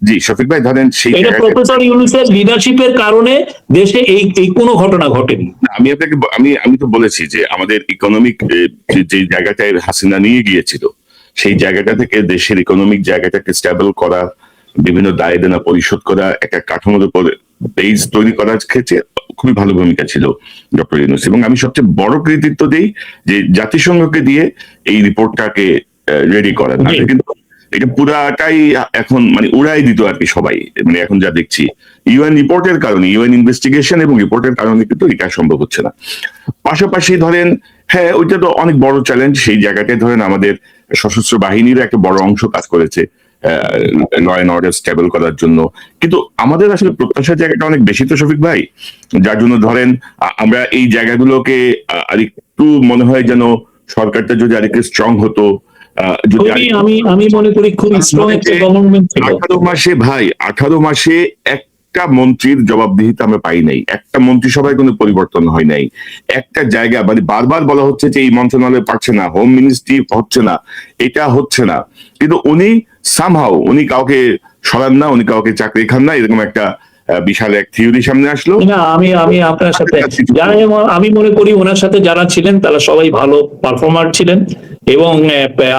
জি শফিক ভাই, ধরেন এটা প্রফেসর ইউনূসের লিডারশিপের কারণে দেশে এই কোনো ঘটনা ঘটেনি। আমি আপনাকে আমি তো বলেছি যে আমাদের ইকোনমিক যে জায়গাটায় হাসিনা নিয়ে গিয়েছিল, সেই জায়গাটা থেকে দেশের ইকোনমিক জায়গাটাকে স্টেবল করা, বিভিন্ন দায় দেনা পরিশোধ করা, একটা কাঠামোর উপর বেস তৈরি করার ক্ষেত্রে খুবই ভালো ভূমিকা ছিল ডক্টর ইউনূস। এবং আমি সবচেয়ে বড় কৃতিত্ব দিই যে জাতিসংঘকে দিয়ে এই রিপোর্টটাকে রেডি করা। কিন্তু এটা পুরাটাই এখন মানে উড়াই দিত আর কি সবাই, মানে এখন যা দেখছি ইউএন রিপোর্টের কারণে, ইউএন ইনভেস্টিগেশন এবং রিপোর্টের কারণে কিন্তু এটা সম্ভব হচ্ছে না। পাশাপাশি ধরেন হ্যাঁ, ওইটা তো অনেক বড় চ্যালেঞ্জ। সেই জায়গাটায় ধরেন আমাদের সশস্ত্র বাহিনীর একটা বড় অংশ কাজ করেছে ল অ্যান্ড অর্ডার স্টেবল করার জন্য, কিন্তু আমাদের আসলে প্রত্যাশার জায়গাটা অনেক বেশি তো শফিক ভাই, যার জন্য ধরেন আমরা এই জায়গাগুলোকে আরেকটু মনে হয় যেন সরকারটা যদি আরেকটু স্ট্রং হতো। আমি মনে করি খুব স্ট্রং একটা গভর্নমেন্ট ছিল। 18 মাসে ভাই, 18 মাসে একটা মন্ত্রীর জবাবদিহিতা আমরা পাই নাই, একটা মন্ত্রিসভায় কোনো পরিবর্তন হয় নাই, একটা জায়গা মানে বারবার বলা হচ্ছে যে এই মন্ত্রণালয় পারছে না, হোম মিনিস্ট্রি হচ্ছে না, এটা হচ্ছে না, কিন্তু উনি সামহাও উনি কাউকে সরান না, উনি কাউকে চাকরি খান না, এরকম একটা বিশাল এক থিওরি সামনে আসলো। না, আমি আপনার সাথে যারা, আমি মনে করি ওনার সাথে যারা ছিলেন তারা সবাই ভালো পারফর্মার ছিলেন, এবং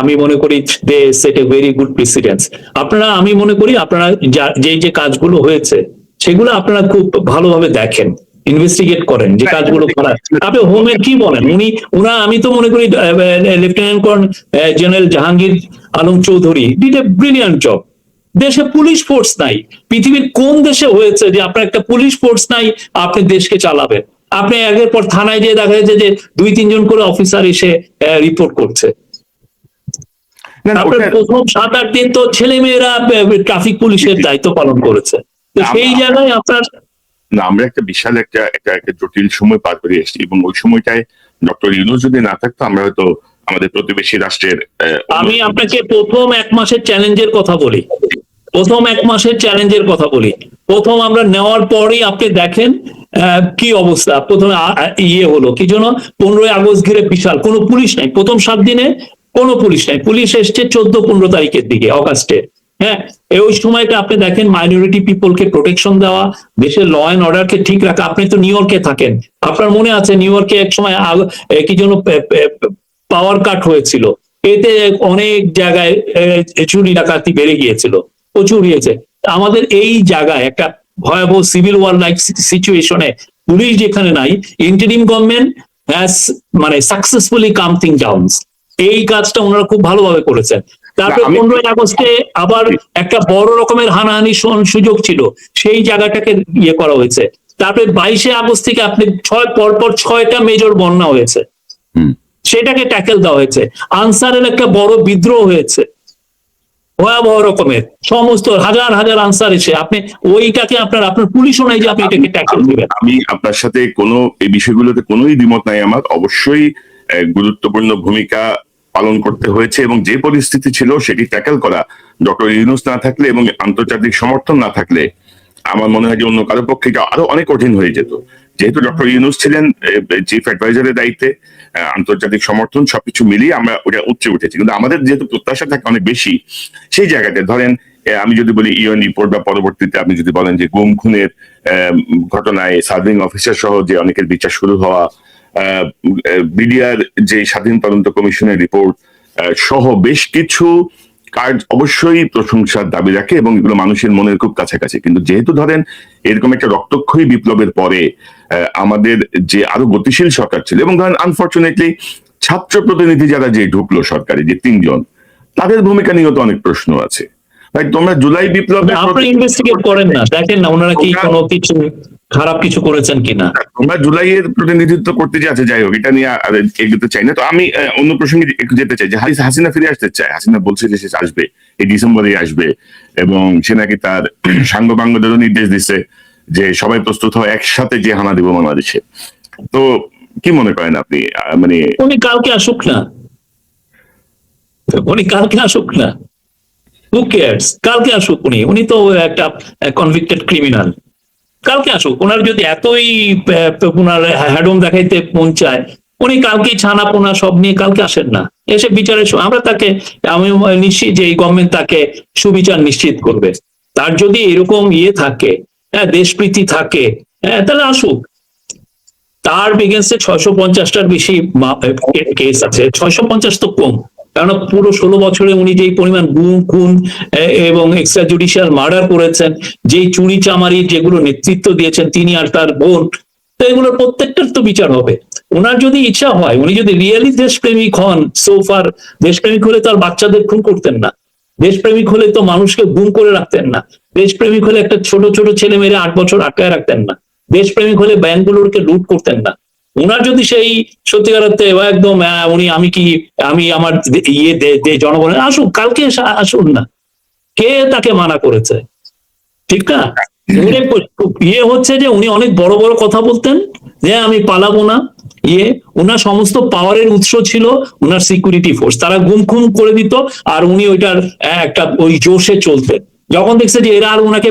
আমি মনে করি they set a very good precedence. আপনারা, আমি মনে করি আপনারা যে কাজগুলো হয়েছে সেগুলো আপনারা খুব ভালোভাবে দেখেন, ইনভেস্টিগেট করেন যে কাজগুলো করার। আপনি হোমের কি বলেন, আমি তো মনে করি lieutenant colonel general Jahangir Alam Chowdhury did A brilliant job. দেশে পুলিশ ফোর্স নাই, পৃথিবীর কোন দেশে হয়েছে যে আপনার একটা পুলিশ ফোর্স নাই, আপনি দেশকে চালাবেন? আপনি একের পর থানায় যেয়ে দেখা যাচ্ছে যে 2-3 জন করে অফিসার এসে রিপোর্ট করছে। আপনার প্রথম 7-8 দিন তো ছেলেমেয়েরা ট্রাফিক পুলিশের দায়িত্ব পালন করেছে, তো সেই জায়গায় আপনার না, আমরা একটা বিশাল একটা জটিল সময় পার করে এসেছি, এবং ওই সময়টায় ডক্টর ইউনূস যদি না থাকতো আমরা হয়তো আমাদের প্রতিবেশী রাষ্ট্রের। আমি আপনাকে প্রথম 1 মাসের চ্যালেঞ্জের কথা বলি, প্রথম আমরা নেওয়ার পরেই আপনি দেখেন কি অবস্থা। প্রথমে হলো কি জন্য 15ই আগস্ট ঘিরে বিশাল, কোনো পুলিশ নাই প্রথম 7 দিনে, কোনো পুলিশ নাই। পুলিশ এসছে 14-15 তারিখের দিকে, অগাস্টে। হ্যাঁ, ওই সময়টা আপনি দেখেন মাইনরিটি পিপলকে প্রোটেকশন দেওয়া, দেশের ল অ্যান্ড অর্ডারকে ঠিক রাখা। আপনি তো নিউ ইয়র্কে থাকেন, আপনার মনে আছে নিউ ইয়র্কে এক সময় কি জন্য পাওয়ার কাট হয়েছিল, এতে অনেক জায়গায় চুরি ডাকাতি বেড়ে গিয়েছিল, প্রচুর হয়েছে। আমাদের এই জায়গায় একটা ভয়াবহ সিভিল ওয়ার লাইক সিচুয়েশনে পুলিশ যেখানে নাই, ইন্টারিম গভর্নমেন্ট হ্যাজ মানে সাকসেসফুলি কাম থিং ডাউন। এই কাজটা ওনারা খুব ভালোভাবে করেছেন। তারপরে 15ই আগস্টে আবার একটা বড় রকমের হানাহানি সুযোগ ছিল, সেই জায়গাটাকে ইয়ে করা হয়েছে। তারপরে 22শে আগস্ট থেকে আপনি পরপর 6টা মেজর বন্যা হয়েছে, সেটাকে ট্যাকেল দেওয়া হয়েছে। আনসারের একটা বড় বিদ্রোহ হয়েছে, ভয়াবহ রকমের, সমস্ত হাজার হাজার আনসার এসে আপনি ওইটাকে আপনার পুলিশও নাই যে আপনি এটাকে ট্যাকেল দিবেন। আমি আপনার সাথে কোনো এই বিষয়গুলোতে কোনোই দ্বিমত নাই আমার। অবশ্যই গুরুত্বপূর্ণ ভূমিকা পালন করতে হয়েছে, এবং যে পরিস্থিতি ছিল সেটি ট্যাকেল করা ডক্টর ইউনূস না থাকলে এবং আন্তর্জাতিক সমর্থন না থাকলে আমার মনে হয় যে অন্য কারো পক্ষে এটা আরো অনেক কঠিন হয়ে যেত। যেহেতু ডক্টর ইউনূস ছিলেন চিফ অ্যাডভাইজারের দায়িত্বে, আন্তর্জাতিক সমর্থন সবকিছু মিলিয়ে আমরা ওটা উঠে উঠেছি, কিন্তু আমাদের যেহেতু প্রত্যাশা থাকে অনেক বেশি, সেই জায়গাতে ধরেন আমি যদি বলি ইউএন রিপোর্ট বা পরবর্তীতে আপনি যদি বলেন যে গুম খুনের ঘটনায় সার্ভিং অফিসার সহ যে অনেকের বিচার শুরু হওয়া, বিডিআর যে স্বাধীন তদন্ত কমিশনের রিপোর্ট সহ বেশ কিছু কাজ অবশ্যই প্রশংসার দাবি রাখে এবং এগুলো মানুষের মনের খুব কাছাকাছি। কিন্তু যেহেতু ধরেন এরকম একটা রক্তক্ষয়ী বিপ্লবের পরে আমাদের যে আরো গতিশীল সরকার ছিল, এবং ধরেন আনফর্চুনেটলি ছাত্র প্রতিনিধি যারা যে ঢুকলো সরকারি যে 3 জন, তাদের ভূমিকা নিয়েও তো অনেক প্রশ্ন আছে। ভাই তোমরা জুলাই বিপ্লবে আপনারা ইনভেস্টিগেট করেন না, দেখেন না ওনারা কি কোনো কিছু খারাপ কিছু করেছেন কিনা। তোমরা জুলাইয়ের প্রতিনিধিত্ব করতে যাচ্ছে, যাই হোক এটা নিয়ে এগোতে চাই না। তো আমি অন্য প্রসঙ্গে একটু যেতে চাই যে হাসিনা ফিরে আসতে চায়। হাসিনা বলছে যে সে আসবে, এই ডিসেম্বরে আসবে, এবং সে নাকি তার সাঙ্গপাঙ্গদেরও নির্দেশ দিচ্ছে যে সবাই প্রস্তুত হয় একসাথে যে হানা দিব বাংলাদেশে। তো কি মনে করেন আপনি? মানে উনি কালকে আসুক না, উনি কালকে আসুক না, হু কেয়ারস, কালকে আসুক। উনি তো একটা কনভিক্টেড ক্রিমিনাল, কালকে আসুক। ওনার যদি এতই ওনার হ্যাডম দেখাইতে মন চায়, উনি কালকে ছানা পোনা সব নিয়ে কালকে আসেন না, এসে বিচারের আমরা তাকে, আমি নিশ্চিত যে এই গভর্নমেন্ট তাকে সুবিচার নিশ্চিত করবে। তার যদি এরকম থাকে, দেশপ্রীতি থাকে, তাহলে আসুক। তার এগেন্সটে 650টার বেশি কেস আছে, 650 তো কম, কারণ পুরো 16 বছরে উনি যেই পরিমাণ গুম খুন এবং এক্সট্রা জুডিশিয়াল মার্ডার করেছেন, যেই চুরি চামারি যেগুলো নেতৃত্ব দিয়েছেন তিনি আর তার বোন, তো এগুলোর প্রত্যেকটার তো বিচার হবে। ওনার যদি ইচ্ছা হয়, উনি যদি রিয়েলি দেশপ্রেমিক হন, সোফার দেশপ্রেমিক হলে তো আর বাচ্চাদের খুন করতেন না, দেশপ্রেমিক হলে তো মানুষকে গুম করে রাখতেন না, দেশপ্রেমিক হলে একটা ছোট ছোট ছেলে মেয়েরা 8 বছর আটকায় রাখতেন না, দেশপ্রেমিক হলে ব্যাংকগুলোকে লুট করতেন না। ওনার যদি সেই সত্যিকার অর্থে একদম উনি আমি আমার জনগণের আসুক, কালকে আসুন না, কে তাকে মানা করেছে? ঠিক না? হচ্ছে যে উনি অনেক বড় বড় কথা বলতেন যে আমি পালাবো না, ওনার সমস্ত পাওয়ারের উৎস ছিল ওনার সিকিউরিটি ফোর্স, তারা গুম খুম করে দিত, আর উনি ওইটার একটা ওই জোশে চলতেন। যখন দেখছে যে এরা আর ওনাকে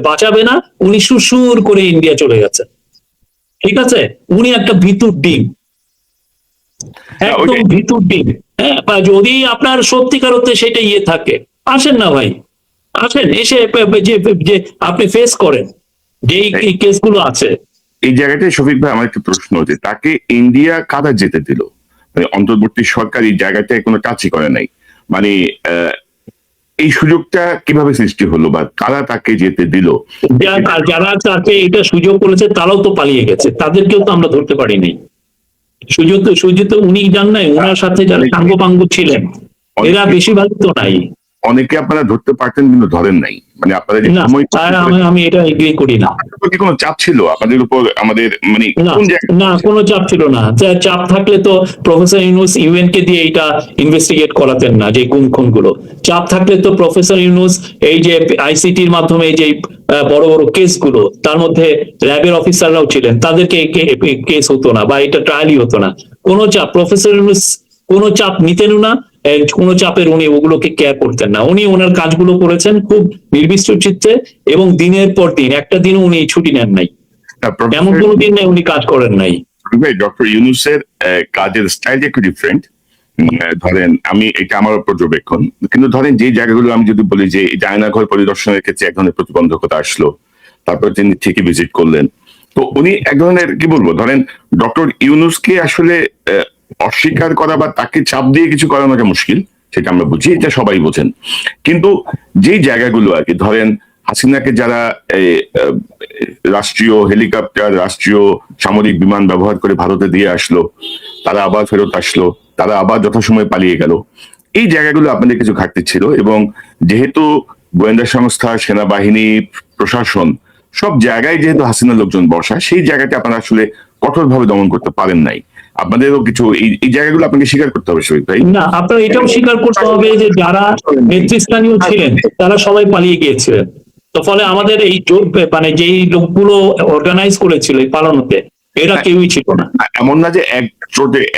বাঁচাবে না, উনি সুর করে ইন্ডিয়া চলে গেছে। ঠিক আছে, উনি একটা ভিতুর ডিম, একদম ভিতুর ডিম। যদি আপনার সত্যিকার অর্থে সেটা থাকে, আসেন না ভাই, আসেন, এসে যে আপনি ফেস করেন যে এই কেসগুলো আছে। এই জায়গাটায় শফিক ভাই আমার একটা প্রশ্ন হচ্ছে, তাকে ইন্ডিয়া কারা যেতে দিল? মানে অন্তর্বর্তী সরকার এই জায়গাটায় কোনো কাজই করে নাই, মানে এই সুযোগটা কিভাবে সৃষ্টি হলো বা কারা তাকে যেতে দিল? যারা তাকে এটা সুযোগ করেছে তারাও তো পালিয়ে গেছে, তাদেরকেও তো আমরা ধরতে পারিনি। সুযোগ তো উনি জান নাই, ওনার সাথে যারা সাঙ্গপাঙ্গ ছিলেন এরা বেশিরভাগ তো নাই। অনেকে আপনারা ধরতে পারতেন কিন্তু ধরেন নাই, মানে আপনাদের আমি এটা এগ্রি করি না। কোনো চাপ ছিল আপনাদের উপর আমাদের, মানে না কোনো চাপ ছিল না। চাপ থাকলে তো প্রফেসর ইউনূস ইউএন কে দিয়ে এটা ইনভেস্টিগেট করাতেন না, যে গুম খুন গুলো। চাপ থাকলে তো প্রফেসর ইউনূস এই যে আইসিটির মাধ্যমে যে বড় বড় কেস গুলো, তার মধ্যে ল্যাবের অফিসাররাও ছিলেন, তাদেরকে কেস হতো না বা এটা ট্রায়ালই হতো না। কোনো চাপ প্রফেসর ইউনূস কোনো চাপ নিতেন না, কোনো চাপের উনি ওগুলোকে কেয়ার করতেন না। উনি ওনার কাজগুলো করেছেন খুব নির্দিষ্ট চিত্তে, এবং দিনের পর দিন, একটা দিনও উনি ছুটি নেন নাই, এমন কোনো দিন নেই উনি কাজ করেন নাই। ডক্টর ইউনূসের কাজের স্টাইল একটু ডিফারেন্ট। ধরেন আমি এটা আমার পর্যবেক্ষণ, কিন্তু ধরেন যে জায়গাগুলো আমি যদি বলি যে আয়নাঘর পরিদর্শনের ক্ষেত্রে এক ধরনের প্রতিবন্ধকতা আসলো, তারপর তিনি ঠিকই ভিজিট করলেন, তো উনি এক ধরনের কি বলবো, ধরেন ডক্টর ইউনূসকে আসলে অস্বীকার করা বা তাকে চাপ দিয়ে কিছু করানোটা মুশকিল, সেটা আমরা বুঝি, এটা সবাই বোঝেন। কিন্তু যেই জায়গাগুলো আর কি, ধরেন হাসিনাকে যারা রাষ্ট্রীয় হেলিকপ্টার, রাষ্ট্রীয় সামরিক বিমান ব্যবহার করে ভারতে দিয়ে আসলো, তারা আবার ফেরত আসলো, তারা আবার যথাসময়ে পালিয়ে গেল, এই জায়গাগুলো আপনাদের কিছু ঘাটতি ছিল। এবং যেহেতু গোয়েন্দা সংস্থা, সেনাবাহিনী, প্রশাসন সব জায়গায় যেহেতু হাসিনার লোকজন বসা, সেই জায়গাটা আপনারা আসলে কঠোরভাবে দমন করতে পারেন নাই। আপনাদেরও কিছু এই জায়গাগুলো আপনাকে স্বীকার করতে হবে শহীদ ভাই। না, আপনার এটাও স্বীকার করতে হবে যে যারা নেতৃস্থানীয় ছিলেন তারা সবাই পালিয়ে গিয়েছিলেন। তো ফলে আমাদের এই মানে যেই লোকগুলো অর্গানাইজ করেছিল এই পালানোতে, এরা কেউই ছিল না। এমন না যে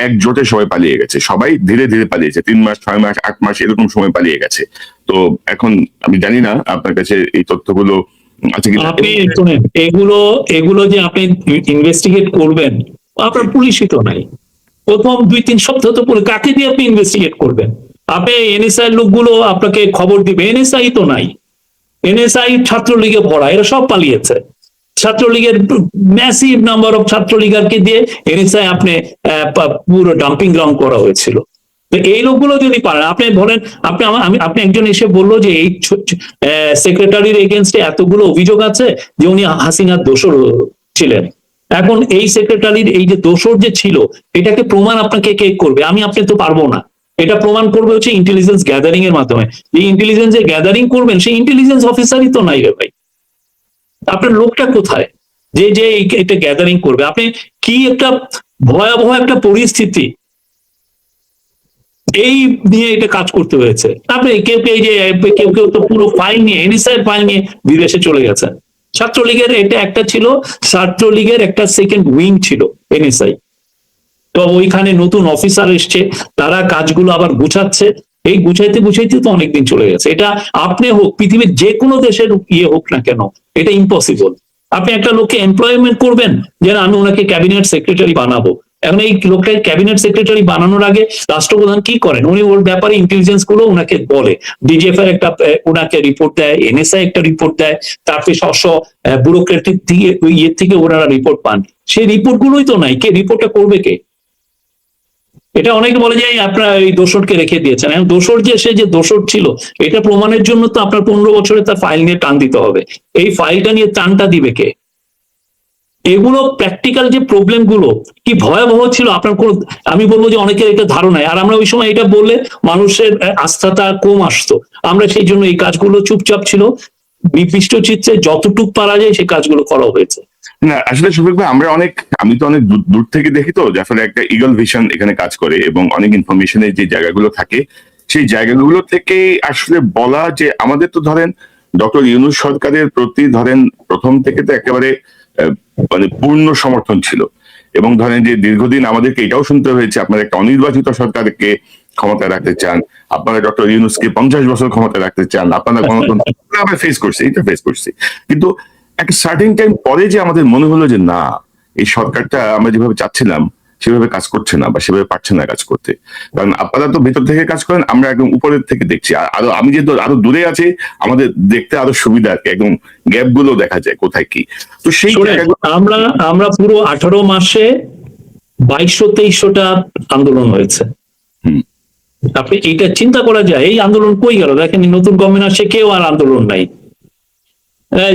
একজোটে সবাই পালিয়ে গেছে, সবাই ধীরে ধীরে পালিয়েছে, 3 মাস 6 মাস 8 মাস এরকম সময় পালিয়ে গেছে। তো এখন আমি জানি না আপনার কাছে এই তথ্যগুলো আছে কি। আপনি শুনেন, এগুলো এগুলো যে আপনি ইনভেস্টিগেট করবেন, আপনার পুলিশই তো নাই। প্রথম 2-3 সপ্তাহ তো কাকে দিয়ে আপনি ইনভেস্টিগেট করবেন? আপনি এনএসআই লোকগুলো আপনাকে খবর দিবে, এনএসআই তো নাই। এনএসআই ছাত্রলীগে ভরা, এরা সব পালিয়েছে। ছাত্রলীগের ম্যাসিভ নাম্বার অফ ছাত্রলীগারকে দিয়ে এনএসআই আপনি পুরো ডাম্পিং গ্রাউন্ড করা হয়েছিল। তো এই লোকগুলো যদি পারেন, আপনি বলেন, আপনি একজন এসে বললো যে এই সেক্রেটারির এগেনস্টে এতগুলো অভিযোগ আছে যে উনি হাসিনার দোষর ছিলেন। এখন এই সেক্রেটারির এই যে দোষর যে ছিল, এটাকে প্রমাণ আপনাকে কে করবে? আপনি তো পারবো না। এটা প্রমাণ করবে হচ্ছে ইন্টেলিজেন্স গ্যাদারিং এর মাধ্যমে। যে ইন্টেলিজেন্স এর গ্যাদারিং করবেন, সেই ইন্টেলিজেন্স অফিসারই তো নাই রে ভাই। আপনার লোকটা কোথায় যে যে এটা গ্যাদারিং করবে? আপনি কি একটা ভয়াবহ একটা পরিস্থিতি, এই নিয়ে এটা কাজ করতে হয়েছে। আপনি কেউ কেউ তো পুরো ফাইল নিয়ে, এনএসআই ফাইল নিয়ে বিদেশে চলে গেছে। ছাত্রলীগের এটা একটা ছিল, ছাত্রলীগের একটা সেকেন্ড উইং ছিল এনএসআই। তো ওইখানে নতুন অফিসার এসছে, তারা কাজগুলো আবার গুছাচ্ছে। এই গুছাইতে তো অনেকদিন চলে গেছে। এটা আপনি হোক, পৃথিবীর যে কোনো দেশের হোক না কেন, এটা ইম্পসিবল। আপনি একটা লোককে এমপ্লয়মেন্ট করবেন যে আমি ওনাকে ক্যাবিনেট সেক্রেটারি বানাবো। এখন এই লোকটাকে ক্যাবিনেট সেক্রেটারি বানানোর আগে রাষ্ট্রপ্রধান কি করেন? উনি ওর ব্যাপারে ইন্টেলিজেন্স গুলো ওনাকে বলে, ডিজিএফ এর একটা ওনাকে রিপোর্ট দেয়, এনএসআই একটা রিপোর্ট দেয়, তারপরে ব্যুরোক্রেটিক থেকে ওনারা রিপোর্ট পান। সেই রিপোর্ট গুলোই তো নাই। কে রিপোর্টটা করবে? কে? এটা অনেকে বলে যে আপনার এই দোষরকে রেখে দিয়েছেন। এখন দোষর যে সে যে দোষর ছিল, এটা প্রমাণের জন্য তো আপনার 15 বছরে তার ফাইল নিয়ে টান দিতে হবে। এই ফাইলটা নিয়ে টানটা দিবে কে? এগুলো প্র্যাকটিক্যাল যে প্রবলেম গুলো কি ভয়াবহ ছিল আপনার কোন, আমি বলবো যে অনেকের এটা ধারণায়। আর আমরা ওই সময় এটা বললে মানুষের আস্থাটা কম আসতো। আমরা সেই জন্য এই কাজগুলো চুপচাপ ছিল, বিপিষ্ট চিত্রে যতটুক পারা যায় সেই কাজগুলো করা হয়েছে। না আসলে শফিক ভাই, আমি তো অনেক দূর থেকে দেখি, তো আসলে একটা ইগল ভিশন এখানে কাজ করে এবং অনেক ইনফরমেশনের যে জায়গাগুলো থাকে, সেই জায়গাগুলো থেকে আসলে বলা যে আমাদের তো ধরেন ডক্টর ইউনূস সরকারের প্রতি ধরেন প্রথম থেকে তো একেবারে মানে পূর্ণ সমর্থন ছিল। এবং ধরেন যে দীর্ঘদিন আমাদেরকে এটাও শুনতে হয়েছে আপনারা একটা অনির্বাচিত সরকারকে ক্ষমতায় রাখতে চান, আপনারা ডক্টর ইউনূসকে 50 বছর ক্ষমতায় রাখতে চান, আপনারা গণতন্ত্র আমরা ফেস করছি। কিন্তু একটা সার্টেন টাইম পরে যে আমাদের মনে হলো যে না, এই সরকারটা আমরা যেভাবে চাচ্ছিলাম সেভাবে কাজ করছে না বা সেভাবে পারছে না কাজ করতে। কারণ আপনারা তো ভেতর থেকে কাজ করেন, আমরা একদম উপরের থেকে দেখছি। আরো আমি যেহেতু আরো দূরে আছি, আমাদের দেখতে আরো সুবিধা আর কি, একদম গ্যাপ গুলো দেখা যায় কোথায় কি। তো সেই আমরা পুরো 18 মাসে 2200-2300টা আন্দোলন হয়েছে। আপনি এটা চিন্তা করা যায়, এই আন্দোলন কই গেল? দেখেন নতুন গভর্নমেন্ট আসছে, কেউ আর আন্দোলন নাই।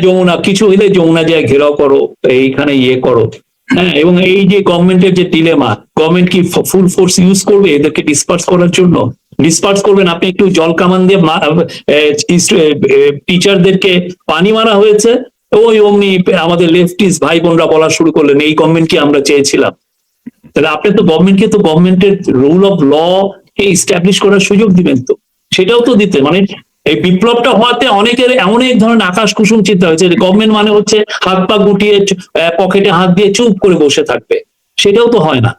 যমুনা কিছু হইলে যমুনা যায় ঘেরাও করো, এইখানে করো। হ্যাঁ, এবং এই যে গভর্নমেন্টের যে ডিলেমা, গভর্নমেন্ট কি ফুল ফোর্স ইউজ করবে এদেরকে ডিসপার্স করার জন্য? ডিসপার্স করবেন আপনি, একটু জল কামান দিয়ে টিচারদেরকে পানি মারা হয়েছে, ওই অমনি আমাদের লেফটিস্ট ভাই বোনরা বলা শুরু করলেন এই গভর্নমেন্ট কি আমরা চেয়েছিলাম? তাহলে আপনি তো গভর্নমেন্টের রুল অফ ল কে ইস্টাবলিশ করার সুযোগ দিবেন, তো সেটাও তো দিতে। মানে এই বিপ্লবটা হওয়াতে অনেকের এমন এক ধরনের আকাশ কুসুম চিন্তা হয়েছে, গভর্নমেন্ট মানে হচ্ছে হাত পা গুটিয়ে পকেটে হাত দিয়ে চুপ করে বসে থাকবে। সেটাও তো হয় না।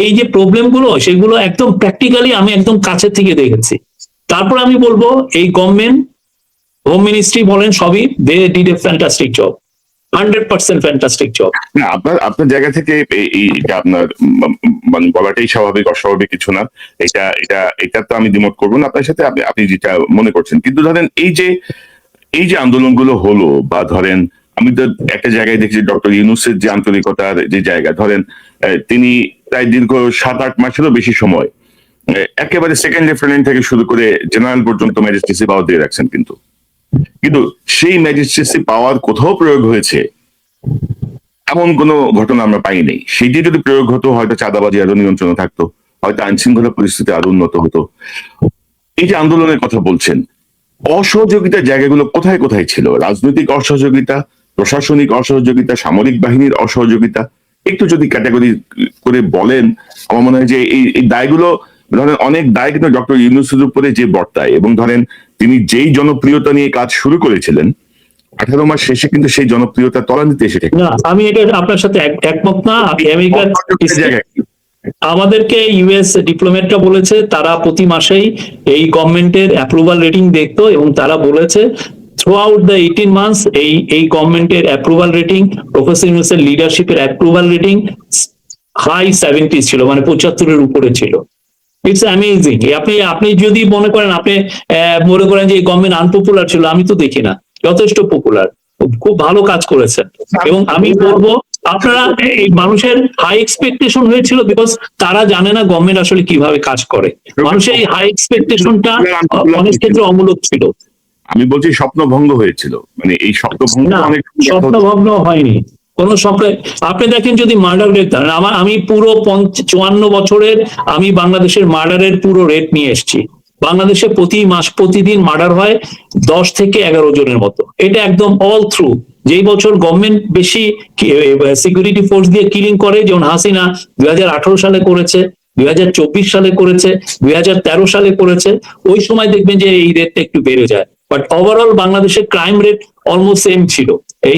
এই যে প্রবলেম গুলো, সেগুলো একদম প্র্যাকটিক্যালি আমি একদম কাছে থেকে দেখেছি। তারপর আমি বলবো এই গভর্নমেন্ট, হোম মিনিস্ট্রি বলেন, সবই they did a fantastic job, 100% fantastic job. না আপনার জায়গা থেকে এটা আপনার মানে বলাটাই স্বাভাবিক, অস্বাভাবিক কিছু না। এটা তো আমি দ্বিমত করবো না আপনার সাথে, আপনি যেটা মনে করছেন। কিন্তু ধরেন এই যে আন্দোলনগুলো হলো, বা ধরেন আমি তো একটা জায়গায় দেখছি ডক্টর ইউনূসের যে আন্তরিকতার যে জায়গা, ধরেন তিনি প্রায় দীর্ঘ 7-8 মাসেরও বেশি সময় একেবারে সেকেন্ড লেফটেন্যান্ট থেকে শুরু করে জেনারেল পর্যন্ত ম্যাজিস্ট্রেসি পাওয়ার দিয়ে রাখছেন। কিন্তু সেই ম্যাজিস্ট্রেসি পাওয়ার কোথাও প্রয়োগ হয়েছে এমন কোনো ঘটনা আমরা পাইনি। সেইটি যদি প্রয়োগ হতো, হয়তো চাঁদাবাজি আরো নিয়ন্ত্রণে থাকতো, হয়তো আইন শৃঙ্খলা পরিস্থিতি আরো উন্নত হতো। এই যে আন্দোলনের কথা বলছেন, অসহযোগিতার জায়গাগুলো কোথায় কোথায় ছিল? রাজনৈতিক অসহযোগিতা, প্রশাসনিক অসহযোগিতা, সামরিক বাহিনীর অসহযোগিতা, একটু যদি ক্যাটাগরি করে বলেন। আমার মনে হয় যে এই দায়গুলো, ধরেন অনেক দায় কিন্তু ডক্টর ইউনূসের উপরে যে বর্তায়, এবং ধরেন তিনি যেই জনপ্রিয়তা নিয়ে কাজ শুরু করেছিলেন, 18 মাস শেষে কিন্তু সেই জনপ্রিয়তা তলানিতে এসে থাকে। না, আমি এটা আপনার সাথে একমত না। আমেরিকার জায়গায় আমাদেরকে ইউএস ডিপ্লোম্যাটরা বলেছে তারা প্রতি মাসেই এই গভর্নমেন্টের অ্যাপ্রুভাল রেটিং দেখতো, এবং তারা বলেছে থ্রু আউট দ্য 18 মান্থস এই গভর্নমেন্টের অ্যাপ্রুভাল রেটিং, প্রফেসর ইউনূসের লিডারশিপের অ্যাপ্রুভাল রেটিং হাই 70 ছিল, মানে 75-এর উপরে ছিল। It's amazing. আপনি যদি মনে করেন মনে করেন যে এই গভর্নমেন্ট আনপপুলার ছিল, আমি তো দেখি না, যথেষ্ট পপুলার, খুব ভালো কাজ করেছেন। এবং আমি বলবো আপনারা এই মানুষের হাই এক্সপেকটেশন হয়েছিল, বিকজ তারা জানে না গভর্নমেন্ট আসলে কিভাবে কাজ করে। মানুষের এই হাই এক্সপেকটেশনটা অনেক ক্ষেত্রে অমূলক ছিল। আমি বলছি স্বপ্নভঙ্গ হয়েছিল, মানে এই স্বপ্নভঙ্গ না, অনেক স্বপ্নভগ্ন হয়নি কোন স্বপ্ন। আপনি দেখেন যদি মার্ডার রেট, আমি পুরো 54 বছরের আমি বাংলাদেশের মার্ডারের পুরো রেট নিয়ে এসেছি। বাংলাদেশে প্রতিদিন মার্ডার হয় 10 থেকে 11 জনের মতো। এটা একদম অল থ্রু। যেই বছর গভর্নমেন্ট বেশি সিকিউরিটি ফোর্স দিয়ে কিলিং করে, যেমন হাসিনা 2018 সালে করেছে, 2024 সালে করেছে, 2013 সালে করেছে, ওই সময় দেখবেন যে এই রেটটা একটু বেড়ে যায়। বাট ওভারঅল বাংলাদেশের ক্রাইম রেট অলমোস্ট সেম ছিল,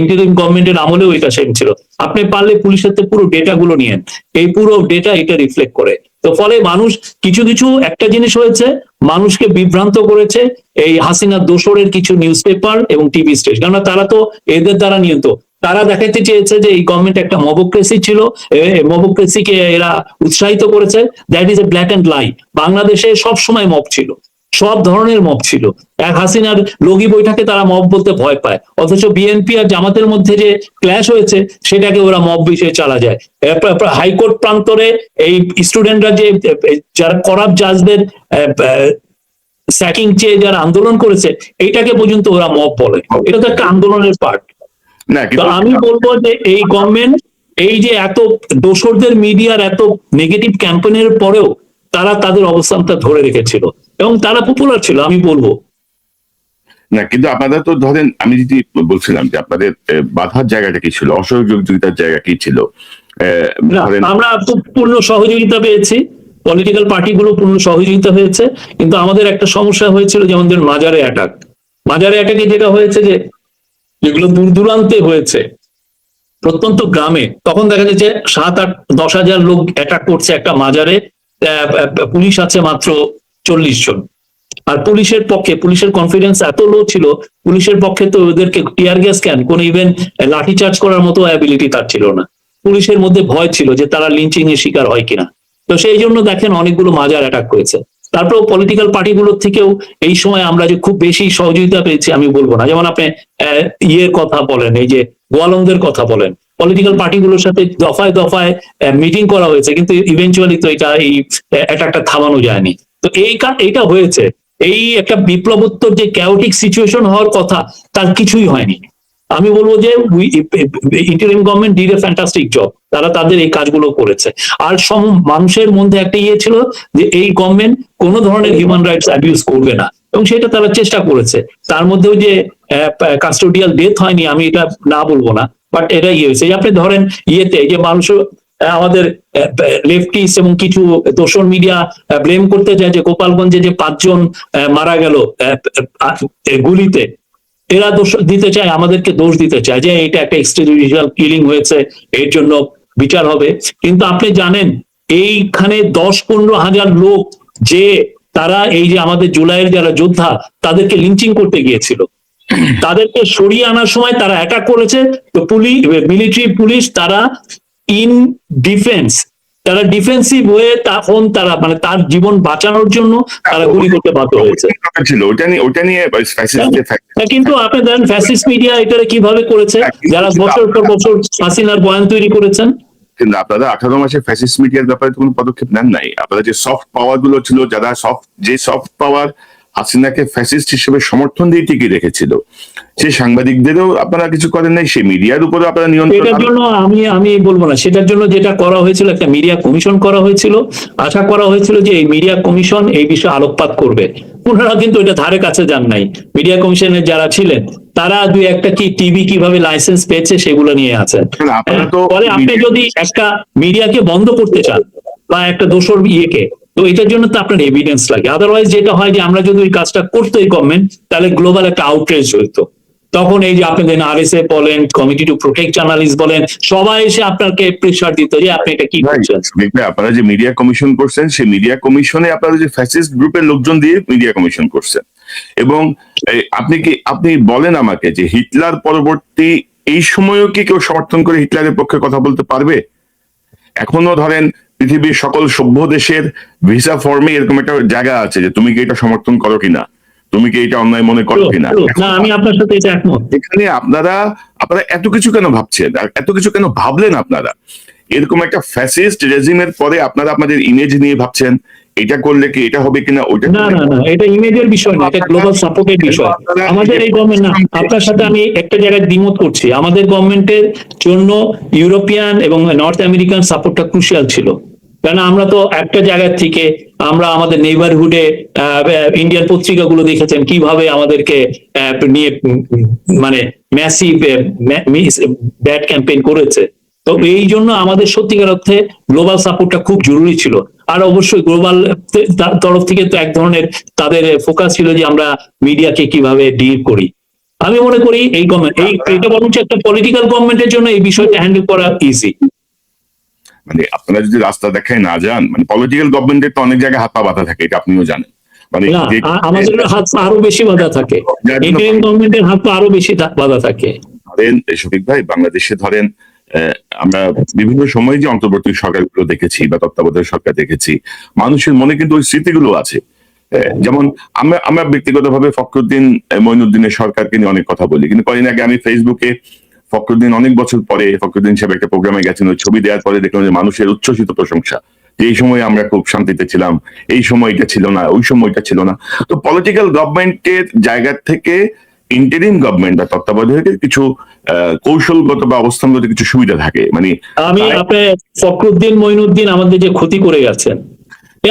ইন্টারিম গভর্নমেন্টের আমলেও এটা সেম ছিল। আপনি পারলে পুলিশের থেকে পুরো ডেটা গুলো নিয়েন, এই পুরো ডেটা এটা রিফ্লেক্ট করে। তো ফলে মানুষ কিছু একটা জিনিস হয়েছে, মানুষকে বিভ্রান্ত করেছে এই হাসিনার দোসরের কিছু নিউজ পেপার এবং টিভি স্টেশন, কারণ তারা তো এদের দ্বারা নিয়ন্ত্রিত। তারা দেখাতে চেয়েছে যে এই গভর্নমেন্ট একটা মবক্রেসি ছিল, মবক্রেসিকে এরা উৎসাহিত করেছে। That is a black and lie. বাংলাদেশে সব সময় মব ছিল, সব ধরনের মব ছিল। এক হাসিনার লগি বইটাকে তারা মব বলতে ভয় পায়, অথচ বিএনপি আর জামাতের মধ্যে যে ক্ল্যাশ হয়েছে সেটাকে ওরা মব বিষয়ে চালা যায়। হাইকোর্ট প্রান্তরে এই স্টুডেন্টরা যে যারা করাপ্ট জাজদের স্যাকিং চেয়ে যারা আন্দোলন করেছে, এইটাকে পর্যন্ত ওরা মব বলে। এটা তো একটা আন্দোলনের পার্ট। তো আমি বলবো যে এই গভর্নমেন্ট এই যে এত দোসরদের মিডিয়ার এত নেগেটিভ ক্যাম্পেনের পরেও তারা তাদের অবস্থানটা ধরে রেখেছিল এবং তারা পপুলার ছিল, আমি বলবো না। কিন্তু আপনাদের তো ধরেন, আমি যদি বলছিলাম যে আপনাদের বাধার জায়গাটা কি ছিল, অসহযোগিতার জায়গা কি ছিল? আমরা পূর্ণ সহযোগিতা পেয়েছি, পলিটিক্যাল পার্টিগুলো পূর্ণ সহযোগিতা হয়েছে, কিন্তু আমাদের একটা সমস্যা হয়েছিল, যেমন মাজারে অ্যাটাকে যেটা হয়েছে যে যেগুলো দূর দূরান্তে হয়েছে, প্রত্যন্ত গ্রামে, তখন দেখা যাচ্ছে 7-8-10 হাজার লোক অ্যাটাক করছে একটা মাজারে, পুলিশ আছে মাত্র 40 জন। আর পুলিশের কনফিডেন্স এত লো ছিল, পুলিশের পক্ষে তো ওদেরকে টিয়ার গ্যাস কোন ইভেন লাঠি চার্জ করার মতো অ্যাবিলিটি তার ছিল না। পুলিশের মধ্যে ভয় ছিল যে তারা লিঞ্চিং এর শিকার হয় কিনা। তো সেই জন্য দেখেন অনেকগুলো মাজার অ্যাটাক করেছে। তারপরেও পলিটিক্যাল পার্টিগুলোর থেকেও এই সময় আমরা যে খুব বেশি সহযোগিতা পেয়েছি আমি বলবো না। যেমন আপনি ইয়ের কথা বলেন, এই যে গোয়ালন্দের কথা বলেন, পলিটিক্যাল পার্টিগুলোর সাথে দফায় দফায় মিটিং করা হয়েছে, কিন্তু ইভেন্চুয়ালি তো এই অ্যাটাকটা থামানো যায়নি। তো এইটা হয়েছে, এই একটা বিপ্লবোত্তর যে ক্যাওটিক সিচুয়েশন হওয়ার কথা, তার কিছুই হয়নি। আমি বলবো যে interim government did a fantastic job, তারা তাদের এই কাজগুলো করেছে। আর মানুষের মধ্যে একটা ইয়ে ছিল যে এই গভর্নমেন্ট কোনো ধরনের হিউম্যান রাইটস অ্যাবিউজ করবে না, এবং সেটা তারা চেষ্টা করেছে। তার মধ্যেও যে কাস্টোডিয়াল ডেথ হয়নি আমি এটা না বলবো না, বাট এটা ইয়ে হয়েছে। আপনি ধরেন ইয়েতে যে মানুষ আমাদের লেফটিস্ট এবং কিছু দোসর মিডিয়া ব্লেম করতে চায় যে গোপালগঞ্জে যে 5 জন মারা গেল গুলিতে, এরা দোষ দিতে চায়, আমাদেরকে দোষ দিতে চায় যে এটা একটা এক্সট্রাজুডিশিয়াল কিলিং হয়েছে, এর জন্য বিচার হবে। কিন্তু আপনি জানেন এইখানে 10-15 হাজার লোক যে তারা এই যে আমাদের জুলাইয়ের যারা যোদ্ধা তাদেরকে লিঞ্চিং করতে গিয়েছিল, তাদেরকে সরিয়ে আনার সময় তারা অ্যাটাক করেছে। তো মিলিটারি পুলিশ তারা ইন ডিফেন্স, তারা ডিফেন্সিভ হয়ে তখন তারা মানে তার জীবন বাঁচানোর জন্য তারা গুলি করতে বাধ্য হয়েছে। কিন্তু আপনি দেখেন ফ্যাসিস্ট মিডিয়া এটা কিভাবে করেছে, যারা বছর পর বছর হাসিনার বয়ান তৈরি করেছেন। কিন্তু আপনারা 18 মাসে ফ্যাসিস্ট মিডিয়ার ব্যাপারে কোনো পদক্ষেপ নেন নাই। আপনারা যে সফট পাওয়ার গুলো ছিল, যারা সফট পাওয়ার হাসিনাকে ফ্যাসিস্ট হিসেবে সমর্থন দিয়ে টিকিয়ে রেখেছিল, সেই সাংবাদিকদেরও আপনারা কিছু করেন নাই, সেই মিডিয়ার উপরে আপনারা নিয়ন্ত্রণ। এটার জন্য আমি বলবো না, সেটার জন্য যেটা করা হয়েছিল একটা মিডিয়া কমিশন করা হয়েছিল, আশা করা হয়েছিল যে এই মিডিয়া কমিশন এই বিষয়ে আলোকপাত করবে। ওনারা কিন্তু এটা ধারে কাছে যান নাই। মিডিয়া কমিশনের যারা ছিলেন তারা 2-1টা কি টিভি কিভাবে লাইসেন্স পেয়েছে সেগুলো নিয়ে আছেন। পরে আপনি যদি একটা মিডিয়াকে বন্ধ করতে চান বা একটা দোসর ইয়েকে, তো এটার জন্য তো আপনার এভিডেন্স লাগে। আদারওয়াইজ যেটা হয় যে আমরা যদি ওই কাজটা করতো এই গভর্নমেন্ট, তাহলে গ্লোবাল একটা আউটরেজ হইতো। তখন এই যে আপনাদের RSF বলেন, কমিটি টু প্রোটেক্ট জার্নালিস্ট বলেন, সবাই এসে আপনাকে প্রেসার দিত যে আপনি এটা কি করছেন। আপনারা যে মিডিয়া কমিশন করছেন, সেই মিডিয়া কমিশনে আপনারা যে ফ্যাসিস্ট গ্রুপের লোকজন দিয়ে মিডিয়া কমিশন করছেন, এবং আপনি বলেন আমাকে যে হিটলার পরবর্তী এই সময়ও কি কেউ সমর্থন করে হিটলারের পক্ষে কথা বলতে পারবে? এখনো ধরেন পৃথিবীর সকল সভ্য দেশের ভিসা ফর্মে এরকম একটা জায়গা আছে যে তুমি কি এটা সমর্থন করো কিনা, তুমি কি এটা অন্যায় মনে করো কিনা। না, আমি আপনার সাথে এটা একমত। এখানে আপনারা এত কিছু কেন ভাবছেন, আর এত কিছু কেন ভাবলেন? আপনারা এরকম একটা ফ্যাসিস্ট রেজিমের পরে আপনারা আপনাদের ইমেজ নিয়ে ভাবছেন, এটা করলে কি এটা হবে কিনা, ওইটা না না না, এটা ইমেজের বিষয় না, এটা গ্লোবাল সাপোর্টের বিষয়। আমাদের এই গভর্নমেন্ট, না, আপনার সাথে আমি একটা জায়গায় দ্বিমত করছি। আমাদের গভর্নমেন্টের জন্য ইউরোপিয়ান এবং নর্থ আমেরিকান সাপোর্টটা ক্রুশিয়াল ছিল, কারণ আমরা তো একটা জায়গা থেকে আমরা আমাদের নেইবারহুডে ইন্ডিয়ান পত্রিকাগুলো দেখেছেন কিভাবে আমাদেরকে নিয়ে মানে ম্যাসিভ ব্যাড ক্যাম্পেইন করেছে। তো এই জন্য আমাদের সত্যিকার অর্থে গ্লোবাল সাপোর্টটা খুব জরুরি ছিল। আর অবশ্যই গ্লোবাল তরফ থেকে তো এক ধরনের তাদের ফোকাস ছিল যে আমরা মিডিয়াকে কিভাবে ডিল করি। আমি মনে করি এই গভর্নমেন্ট এটা বরঞ্চ একটা পলিটিক্যাল গভর্নমেন্টের জন্য এই বিষয়টা হ্যান্ডেল করা ইজি। মানে আপনারা যদি রাস্তা দেখায় না যান, মানে পলিটিক্যাল গভর্নমেন্টের তো অনেক জায়গায় হাত পা বাঁধা থাকে, এটা আপনিও জানেন। মানে আমাদের হাত পা আরো বেশি বাঁধা থাকে, ইন্ডিয়ান গভর্নমেন্টের হাত পা আরো বেশি বাঁধা থাকে। ধরেন শফিক ভাই, বাংলাদেশে ধরেন আমরা বিভিন্ন সময় যে অন্তর্বর্তী সরকারগুলো দেখেছি বা তত্ত্বাবধায়ক সরকার দেখেছি, মানুষের মনে কিন্তু ওই স্মৃতিগুলো আছে। যেমন আমরা ব্যক্তিগতভাবে ফখরুদ্দিন মঈনুদ্দিনের সরকারকে নিয়ে অনেক কথা বলি, কিন্তু কদিন আগে আমি ফেসবুকে ফখরুদ্দিন অনেক বছর পরে ফখরুদ্দিন সাহেব একটা প্রোগ্রামে গেছেন, ওই ছবি দেওয়ার পরে দেখলাম যে মানুষের উচ্ছ্বসিত প্রশংসা, যে এই সময় আমরা খুব শান্তিতে ছিলাম, এই সময়টা ছিল না, ওই সময়টা ছিল না। তো পলিটিক্যাল গভর্নমেন্টের জায়গা থেকে ইন্টারিম গভর্নমেন্ট বা তত্ত্বাবধায়কের কিছু কৌশলগত বা অবস্থানগত কিছু সুবিধা থাকে। মানে আমি আপনার ফখরুদ্দিন মঈনুদ্দিন আমাদের যে ক্ষতি করে গেছেন,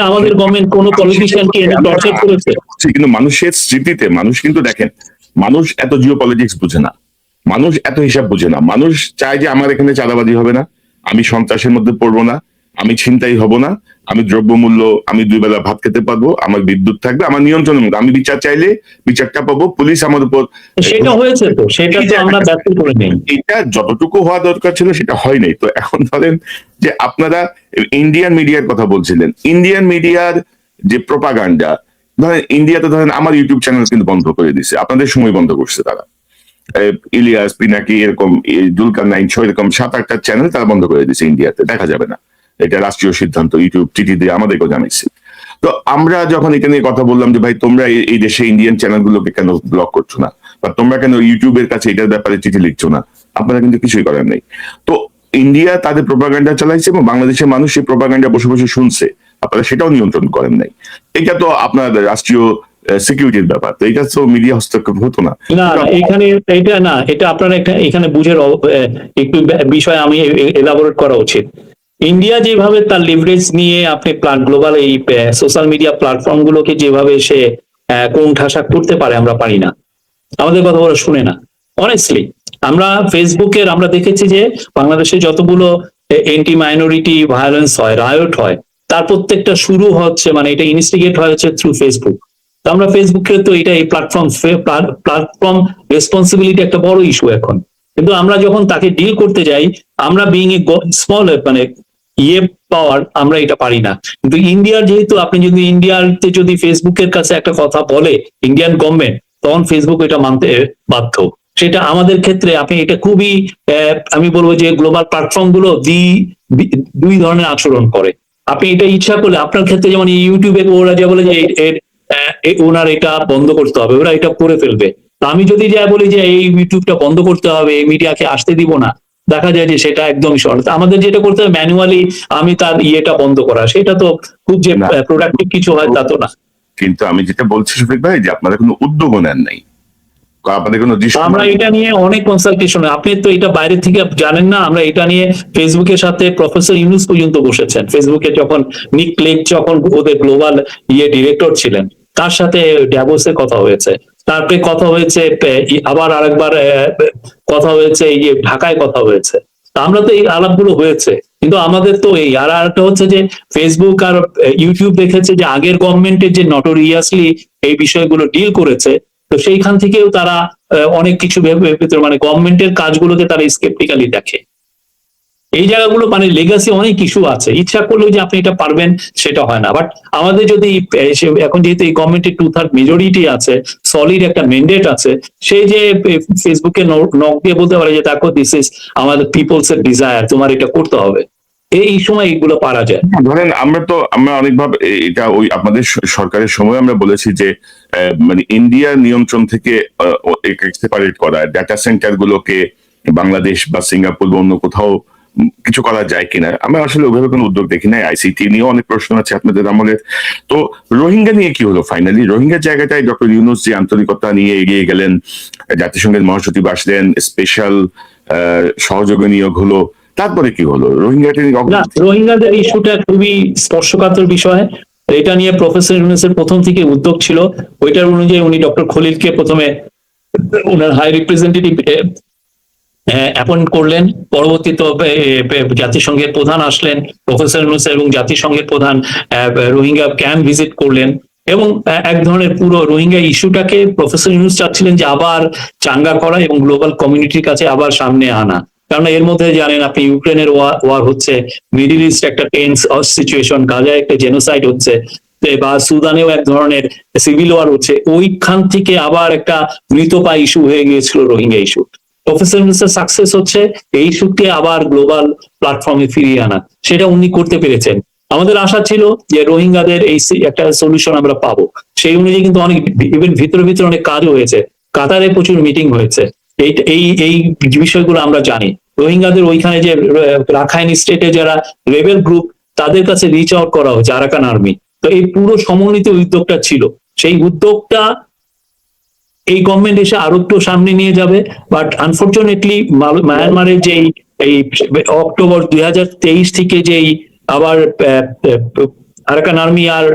আমাদের গভর্নমেন্ট কোন পলিটিশিয়ানকে টর্চার করেছে? কিন্তু মানুষের স্মৃতিতে মানুষ কিন্তু দেখেন, মানুষ এত জিও পলিটিক্স বুঝে না, মানুষ এত হিসাব বুঝে না। মানুষ চায় যে আমার এখানে চাঁদাবাজি হবে না, আমি সন্ত্রাসের মধ্যে পড়বো না, আমি ছিনতাই হব না, আমি দ্রব্যমূল্য, আমি 2 বেলা ভাত খেতে পারবো, আমার বিদ্যুৎ থাকবে, আমার নিয়ন্ত্রণের মধ্যে, আমি বিচার চাইলে বিচারটা পাবো, পুলিশ আমার উপর। সেটা হয়েছে, তো সেটা তো আমরা ব্যর্থ করে নেই। এটা যতটুকু হওয়া দরকার ছিল সেটা হয় নাই। তো এখন ধরেন যে আপনারা ইন্ডিয়ান মিডিয়ার কথা বলছিলেন, ইন্ডিয়ান মিডিয়ার যে প্রোপাগান্ডা, ধরেন ইন্ডিয়াতে ধরেন আমার ইউটিউব চ্যানেল কিন্তু বন্ধ করে দিছে, আপনাদের সময় বন্ধ করছে তারা। ইলিয়াস, পিনাকি, এরকম জুলকার 9 শো, এরকম 7-8টা চ্যানেল তারা বন্ধ করে দিচ্ছে, ইন্ডিয়াতে দেখা যাবে না। এটা রাষ্ট্রীয় সিদ্ধান্ত, ইউটিউব চিঠি দিয়ে আমাদেরকেও জানাইছে। তো আমরা যখন এটা নিয়ে কথা বললাম যে ভাই তোমরা এই দেশে ইন্ডিয়ান চ্যানেলগুলোকে কেন ব্লক করছো না, বা তোমরা কেন ইউটিউবের কাছে এটার ব্যাপারে চিঠি লিখছো না, আপনারা কিন্তু কিছুই করার নেই। তো ইন্ডিয়া তাদের প্রোপাগান্ডা চালাইছে এবং বাংলাদেশের মানুষ সেই প্রোপাগান্ডা বসে বসে শুনছে, আপনারা সেটাও নিয়ন্ত্রণ করেন নাই। এটা তো আপনার রাষ্ট্রীয় সিকিউরিটির ব্যাপার, তো এটা তো মিডিয়া হস্তক্ষেপ হতো না। না, এখানে এটা না, এটা আপনার এখানে বুঝের একটু বিষয় আমি এলাবোরেট করা উচিত। ইন্ডিয়া যেভাবে তার লিভারেজ নিয়ে আপনি গ্লোবাল এই সোশ্যাল মিডিয়া প্ল্যাটফর্ম গুলোকে যেভাবে সে কোন ঠাসা করতে পারে, আমরা পারি না। আমাদের কথা বলা শুনে না অনেস্টলি। আমরা ফেসবুকের আমরা দেখেছি যে বাংলাদেশে যতগুলো এন্টি মাইনরিটি ভায়োলেন্স হয়, রায়ট হয়, তার প্রত্যেকটা শুরু হচ্ছে, মানে এটা ইনস্টিগেট হয়েছে থ্রু ফেসবুক। তো আমরা ফেসবুকে তো এটা এই প্ল্যাটফর্ম রেসপন্সিবিলিটি একটা বড় ইস্যু এখন। কিন্তু আমরা যখন তাকে ডিল করতে যাই, আমরা বিং এ স্মল মানে পাওয়ার, আমরা এটা পারি না। কিন্তু ইন্ডিয়ার যেহেতু আপনি যদি ইন্ডিয়াতে যদি ফেসবুকের কাছে একটা কথা বলে ইন্ডিয়ান গভর্নমেন্ট, তখন ফেসবুক এটা মানতে বাধ্য। সেটা আমাদের ক্ষেত্রে আপনি এটা খুবই আমি বলবো যে গ্লোবাল প্ল্যাটফর্ম গুলো দুই ধরনের আচরণ করে। আপনি এটা ইচ্ছা করলে আপনার ক্ষেত্রে, যেমন ইউটিউবে ওরা যা বলে যে ওনার এটা বন্ধ করতে হবে, ওরা এটা করে ফেলবে। আমি যদি যা বলি যে এই ইউটিউবটা বন্ধ করতে হবে, এই মিডিয়াকে আসতে দিব না, দেখা যায় যে সেটা একদমই সহজ। আমাদের যেটা করতে হবে ম্যানুয়ালি আমি তার ইয়েটা বন্ধ করা, সেটা তো খুব যে প্রোডাক্টিভ কিছু হয় তা তো না। কিন্তু আমি যেটা বলছি শফিক ভাই, যে আপনারা কোনো উদ্যোগ নেন নাই, আপনাদের কোনো আমরা এটা নিয়ে অনেক কনসালটেশন, আপনি তো এটা বাইরে থেকে জানেন না, আমরা এটা নিয়ে ফেসবুকের সাথে প্রফেসর ইউনুস পর্যন্ত বসেছেন। ফেসবুকে যখন নিক ক্লেগ যখন ওদের গ্লোবাল ডিরেক্টর ছিলেন, তার সাথে ড্যাভোসে কথা হয়েছে, তারপরে কথা হয়েছে আবার আরেকবার কথা হয়েছে এই যে ঢাকায় কথা হয়েছে। আমরা তো এই আলাপগুলো হয়েছে, কিন্তু আমাদের তো এই আর একটা হচ্ছে যে ফেসবুক আর ইউটিউব দেখেছে যে আগের গভর্নমেন্টের যে নটোরিয়াসলি এই বিষয়গুলো ডিল করেছে, তো সেইখান থেকেও তারা অনেক কিছু ভেতরে মানে গভর্নমেন্টের কাজগুলোকে তারা স্কেপটিক্যালি দেখে। এই জায়গাগুলো মানে লেগাসি অনেক ইস্যু আছে, ইচ্ছা করলেও যে আপনি এটা পারবেন সেটা হয় না। বাট আমাদের যদি এখন যেহেতু এই গভর্নমেন্টের 2/3 মেজরিটি আছে, সলিড একটা ম্যান্ডেট আছে, সেই যে ফেসবুকে নক দিয়ে বলতে পারে যে দেখো দিস ইজ আমাদের পিপলস এর ডিজায়ার, তোমার এটা করতে হবে, এই সময় এগুলো পারা যায়। ধরেন আমরা অনেকভাবে এটা ওই আপনাদের সরকারের সময় আমরা বলেছি যে মানে ইন্ডিয়ার নিয়ন্ত্রণ থেকে সেপারেট করা ডাটা সেন্টার গুলোকে বাংলাদেশ বা সিঙ্গাপুর বা অন্য কোথাও কিছু করা যায় কিনা। আমরা আসলে ওইভাবে কোনো উদ্যোগ দেখি নাই। আইসিটি নিয়েও অনেক প্রশ্ন আছে আপনাদের আমলের। তো রোহিঙ্গা নিয়ে কি হলো ফাইনালি? রোহিঙ্গার জায়গাটায় ডক্টর ইউনূস যে আন্তরিকতা নিয়ে এগিয়ে গেলেন, জাতিসংঘের মহাসচিব আসলেন, স্পেশাল সহযোগী নিয়োগ হলো, তারপরে কি হলো? রোহিঙ্গাদের ইস্যুটা খুবই স্পর্শকাতর বিষয়। এটা নিয়ে প্রফেসর ইউনূসের প্রথম থেকে উদ্যোগ ছিল। ওইটার অনুযায়ী উনি ডক্টর খলিলকে প্রথমে ওনার হাই রিপ্রেজেন্টেটিভ অ্যাপয়েন্ট করলেন, পরবর্তীতে জাতিসংঘের প্রধান আসলেন প্রফেসর ইউনূস, এবং জাতিসংঘের প্রধান রোহিঙ্গা ক্যাম্প ভিজিট করলেন, এবং এক ধরনের পুরো রোহিঙ্গা ইস্যুটাকে প্রফেসর ইউনূস চাচ্ছিলেন যে আবার চাঙ্গা করা এবং গ্লোবাল কমিউনিটির কাছে আবার সামনে আনা। কারণ এর মধ্যে জানেন আপনি ইউক্রেনের ওয়ার হচ্ছে, মিডল ইস্ট একটা টেন্স সিচুয়েশন, গাজায় একটা জেনোসাইড হচ্ছে, বা সুদানেও এক ধরনের সিভিল ওয়ার হচ্ছে, ওইখান থেকে আবার একটা মৃতপ্রায় ইস্যু হয়ে গিয়েছিল রোহিঙ্গা ইস্যু। প্রফেসর ইউনূসের সাকসেস হচ্ছে এই ইস্যুকে আবার গ্লোবাল প্ল্যাটফর্মে ফিরিয়ে আনা, সেটা উনি করতে পেরেছেন। আমাদের আশা ছিল যে রোহিঙ্গাদের এই একটা সলিউশন আমরা পাবো, সেই অনুযায়ী কিন্তু অনেক ইভেন ভিতরে ভিতরে অনেক কাজও হয়েছে, কাতারে প্রচুর মিটিং হয়েছে, এই বিষয়গুলো আমরা জানি। রোহিঙ্গাদের ওইখানে যে রাখাইন স্টেটে যারা রেবেল গ্রুপ, তাদের কাছে রিচ আউট করা হয়েছে, আরাকান আর্মি। তো এই পুরো সমন্বিত উদ্যোগটা ছিল, সেই উদ্যোগটা এই গভর্নমেন্ট এসে আরো একটু সামনে নিয়ে যাবে। বাট আনফরচুনেটলি মায়ানমারের যেই এই অক্টোবর 2023 থেকে যেই আবার আরাকান আর্মি আর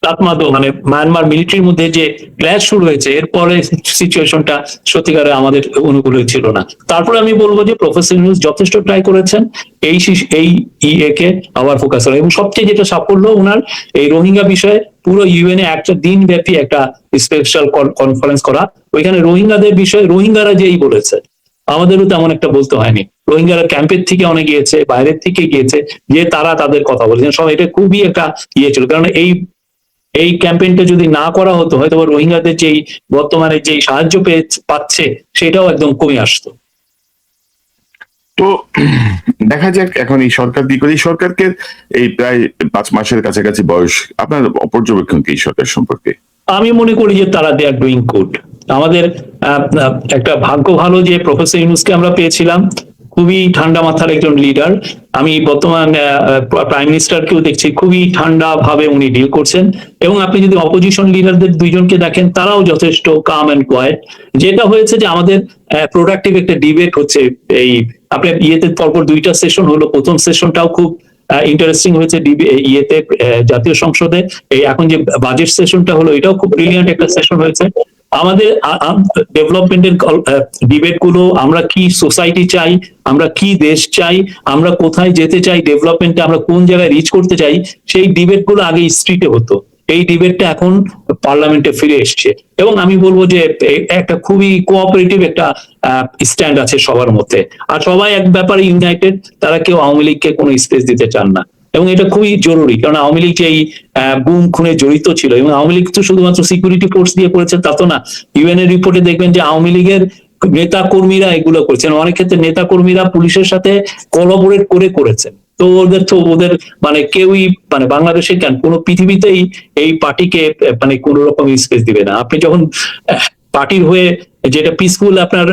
তাতমাদো মানে মায়ানমার মিলিটারির মধ্যে যে ক্ল্যাশ শুরু হয়েছে, এরপরে সিচুয়েশনটা সত্যিকারে আমাদের অনুকূল ছিল না। তারপরে আমি বলবো যে প্রফেসর ইউনূস যথেষ্ট ট্রাই করেছেন এই কে আবার ফোকাস করা, এবং সবচেয়ে যেটা সাফল্য ওনার এই রোহিঙ্গা বিষয়ে পুরো ইউএনএ একটা দিন ব্যাপী একটা স্পেশাল কনফারেন্স করা। ওইখানে রোহিঙ্গাদের বিষয়ে রোহিঙ্গারা যেই বলেছে, আমাদেরও তেমন একটা বলতে হয়নি। রোহিঙ্গারা ক্যাম্পের থেকে অনেক গিয়েছে, বাইরের থেকে গিয়েছে, যে তারা তাদের কথা বলেছেন সব, এটা খুবই একটা ছিল। কারণ এই ক্যাম্পেইনটা যদি না করা হতো, হয়তো রোহিঙ্গাদের যেই বর্তমানে যেই সাহায্য পাচ্ছে সেটাও একদম কমে আসতো। তো দেখা যাক এখন এই সরকার কি করে। এই সরকারকে এই প্রায় 5 মাসের কাছাকাছি বয়স, আপনার পর্যবেক্ষণ কি সরকার সম্পর্কে? আমি মনে করি যে তারা দে আর ডুইং গুড। আমাদের একটা ভাগ্য ভালো যে প্রফেসর ইউনূসকে আমরা পেয়েছিলাম, খুবই ঠান্ডা মাথার একজন লিডার। আমি বর্তমান প্রাইম মিনিস্টারকেও দেখছি খুবই ঠান্ডা ভাবে উনি ডিল করছেন, এবং আপনি যদি অপোজিশন লিডারদের দুইজনকে দেখেন, তারাও যথেষ্ট কাম এন্ড কোয়েট। যেটা হয়েছে যে আমাদের প্রোডাক্টিভ একটা ডিবেট হচ্ছে, এই আপনার ইয়েতে পরপর 2টা সেশন হলো, প্রথম সেশনটাও খুব ইন্টারেস্টিং হয়েছে ইয়েতে জাতীয় সংসদে। এই এখন যে বাজেট সেশনটা হলো, এটাও খুব ব্রিলিয়ান্ট একটা সেশন হয়েছে। আমাদের ডেভেলপমেন্টের ডিবেট গুলো, আমরা কি সোসাইটি চাই, আমরা কি দেশ চাই, আমরা কোথায় যেতে চাই ডেভেলপমেন্টে, আমরা কোন জায়গায় রিচ করতে চাই, সেই ডিবেট গুলো আগে স্ট্রিটে হতো। এই ডিবেটটা এখন পার্লামেন্টে ফিরে এসছে, এবং আমি বলবো যে একটা খুবই কোঅপারেটিভ একটা স্ট্যান্ড আছে সবার মধ্যে। আর সবাই এক ব্যাপারে ইউনাইটেড, তারা কেউ আওয়ামী লীগকে কোনো স্পেস দিতে চান না, এবং এটা খুবই জরুরি। কারণ আওয়ামী লীগ যে এই গুম খুনে জড়িত ছিল, এবং আওয়ামী লীগ তো শুধুমাত্র সিকিউরিটি ফোর্স দিয়ে করেছে তা তো না। ইউএন এর রিপোর্টে দেখবেন যে আওয়ামী লীগের নেতা কর্মীরা এগুলো করেছেন, অনেক ক্ষেত্রে নেতা কর্মীরা পুলিশের সাথে কোলাবোরেট করেছেন। তো ওদের মানে কেউই মানে বাংলাদেশে কেন কোনো পৃথিবীতেই এই পার্টিকে মানে কোন রকম স্পেস দিবে না। আপনি যখন পার্টির হয়ে যেটা পিসফুল আপনার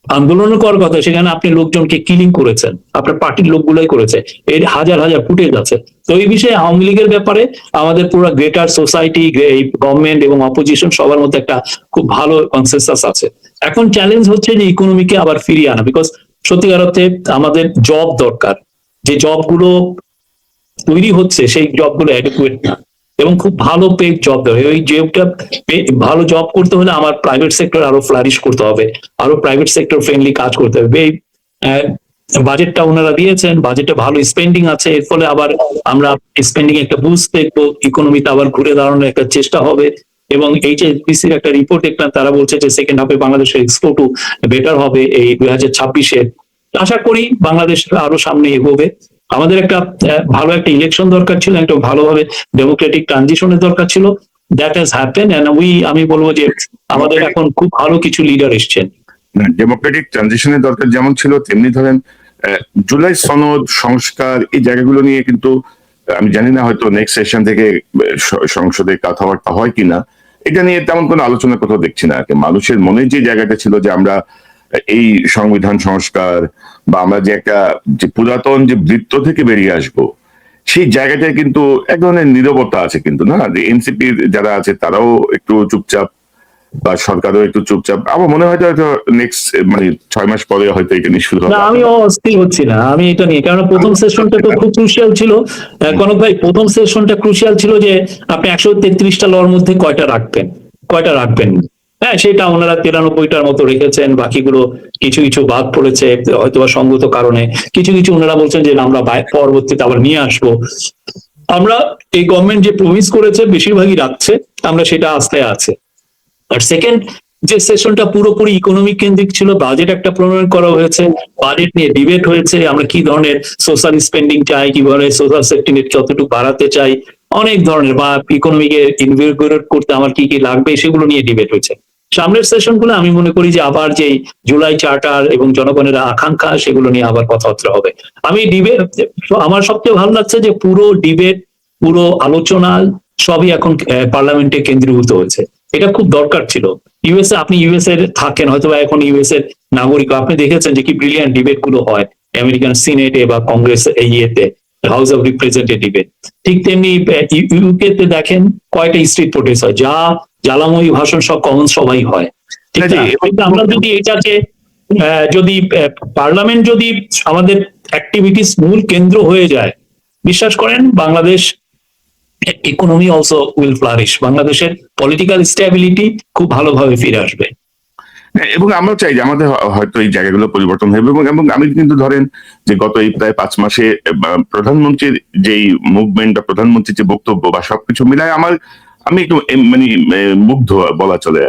আন্দোলন করার কথা, সেখানে আপনি লোকজনকে কিলিং করেছেন, আপনার পার্টির লোকগুলোই করেছে, এর হাজার হাজার ফুটেজ আছে। তো এই বিষয়ে আওয়ামী লীগের ব্যাপারে আমাদের পুরো গ্রেটার সোসাইটি, এই গভর্নমেন্ট এবং অপোজিশন সবার মধ্যে একটা খুব ভালো কনসেনসাস আছে। এখন চ্যালেঞ্জ হচ্ছে যে ইকোনমিকে আবার ফিরিয়ে আনা, বিকজ সত্যিকার অর্থে আমাদের জব দরকার। যে জবগুলো তৈরি হচ্ছে সেই জবগুলো অ্যাডিকুয়েট না, এবং খুব ভালো পেড জব দেবে। ওই জবটা ভালো জব করতে হলে আমার প্রাইভেট সেক্টর আরো ফ্লারিশ করতে হবে, আরো প্রাইভেট সেক্টর ফ্রেন্ডলি কাজ করতে হবে। এই বাজেটটা ওনারা দিয়েছেন, বাজেটে ভালো স্পেন্ডিং আছে, এর ফলে আবার আমরা স্পেন্ডিং একটা বুস্ট দেখবো, ইকোনমিতে আবার ঘুরে দাঁড়ানোর একটা চেষ্টা হবে। এবং HSBC-র একটা রিপোর্ট দেখলাম, তারা বলছে যে সেকেন্ড হাফে বাংলাদেশের এক্সপোর্টও বেটার হবে এই 2026-এর। আশা করি বাংলাদেশ আরো সামনে এগোবে। আমাদের একটা ভালো একটা ইলেকশন দরকার ছিল, একটা ভালোভাবে ডেমোক্রেটিক ট্রানজিশনের দরকার ছিল। দ্যাট হ্যাজ হ্যাপেন এন্ড আমি বলবো যে আমাদের এখন খুব ভালো কিছু লিডার এসছেন। ডেমোক্রেটিক ট্রানজিশনের দরকার যেমন ছিল, তেমনি ধরেন জুলাই সনদ সংস্কার এই জায়গাগুলো নিয়ে কিন্তু আমি জানি না হয়তো নেক্সট সেশন থেকে সংসদে কথাবার্তা হয় কিনা, এটা নিয়ে তেমন কোনো আলোচনা কোথাও দেখছি না। মানুষের মনে যে জায়গাটা ছিল যে আমরা এই সংবিধান সংস্কার বা আমরা যে একটা যে পুরাতন যে বৃত্ত থেকে বেরিয়ে আসব, সেই জায়গাটায় কিন্তু এক ধরনের নীরবতা আছে কিন্তু, না? এনসিপির যারা আছে তারাও একটু চুপচাপ, বা সরকারও একটু চুপচাপ। আমার মনে হয় হয়তো নেক্সট মানে 6 মাস পরে হয়তো এটা নিয়ে শুরু হবে। না, আমি অস্থির হচ্ছি না আমি এটা নিয়ে, কারণ প্রথম সেশনটা তো খুব ক্রুশিয়াল ছিল। কনক ভাই, প্রথম সেশনটা ক্রুশিয়াল ছিল যে আপনি 133টা লর মধ্যে কয়টা রাখবেন। হ্যাঁ, সেটা ওনারা 93টার মতো রেখেছেন, বাকিগুলো কিছু কিছু বাদ পড়েছে হয়তোবা সঙ্গত কারণে, কিছু কিছু ওনারা বলছেন যে আমরা পরবর্তীতে আবার নিয়ে আসবো। আমরা এই গভর্নমেন্ট যে প্রমিস করেছে বেশিরভাগই রাখছে, আমরা সেটা আস্তে আছে। আর সেকেন্ড যে সেশনটা পুরোপুরি ইকোনমিক কেন্দ্রিক ছিল, বাজেট একটা প্রণয়ন করা হয়েছে, বাজেট নিয়ে ডিবেট হয়েছে, আমরা কি ধরনের সোশ্যাল স্পেন্ডিং চাই, কি ধরনের সোশ্যাল সেফটি নেট কতটুকু বাড়াতে চাই, অনেক ধরনের, বা ইকোনমিকে ইনভিগোরেট করতে আমার কি কি লাগবে সেগুলো নিয়ে ডিবেট হয়েছে। সামনের সেশন গুলো আমি মনে করি যে আবার যে জুলাই চার্টার এবং জনগণের আকাঙ্ক্ষা সেগুলো নিয়ে আবার কথাবার্তা হবে। আমি ডিবেট, আমার সবচেয়ে ভালো লাগছে যে পুরো ডিবেট, পুরো আলোচনা সবই এখন পার্লামেন্টে কেন্দ্রীভূত হয়েছে। এটা খুব দরকার ছিল। আপনি ইউএসএ থাকেন, হয়তো এখন ইউএসএ নাগরিক, আপনি দেখেছেন যে কি ব্রিলিয়ান্ট ডিবেট গুলো হয় আমেরিকান সিনেটে বা কংগ্রেস ইয়েতে, হাউস অফ রিপ্রেজেন্টেটিভে। ঠিক তেমনি ইউকে তে দেখেন কয়টা স্ট্রিট প্রোটেস্ট হয়, যা জ্বালাময়ী ভাষণ সব কমন সবাই হয়। ঠিক আছে, আমরা যদি এটাকে যদি পার্লামেন্ট যদি আমাদের অ্যাক্টিভিটিস মূল কেন্দ্র হয়ে যায়, বিশ্বাস করেন Bangladesh economy also will flourish, বাংলাদেশের পলিটিক্যাল স্টেবিলিটি খুব ভালোভাবে ফিরে আসবে। এবং আমরা চাই যে আমাদের হয়তো এই জায়গাগুলো পরিবর্তন হবে। এবং আমি কিন্তু ধরেন যে গত এই প্রায় 5 মাসে প্রধানমন্ত্রীর যেই মুভমেন্ট বা প্রধানমন্ত্রীর যে বক্তব্য বা সবকিছু মিলায় আমি একটু মানে মুগ্ধ বলা চলে।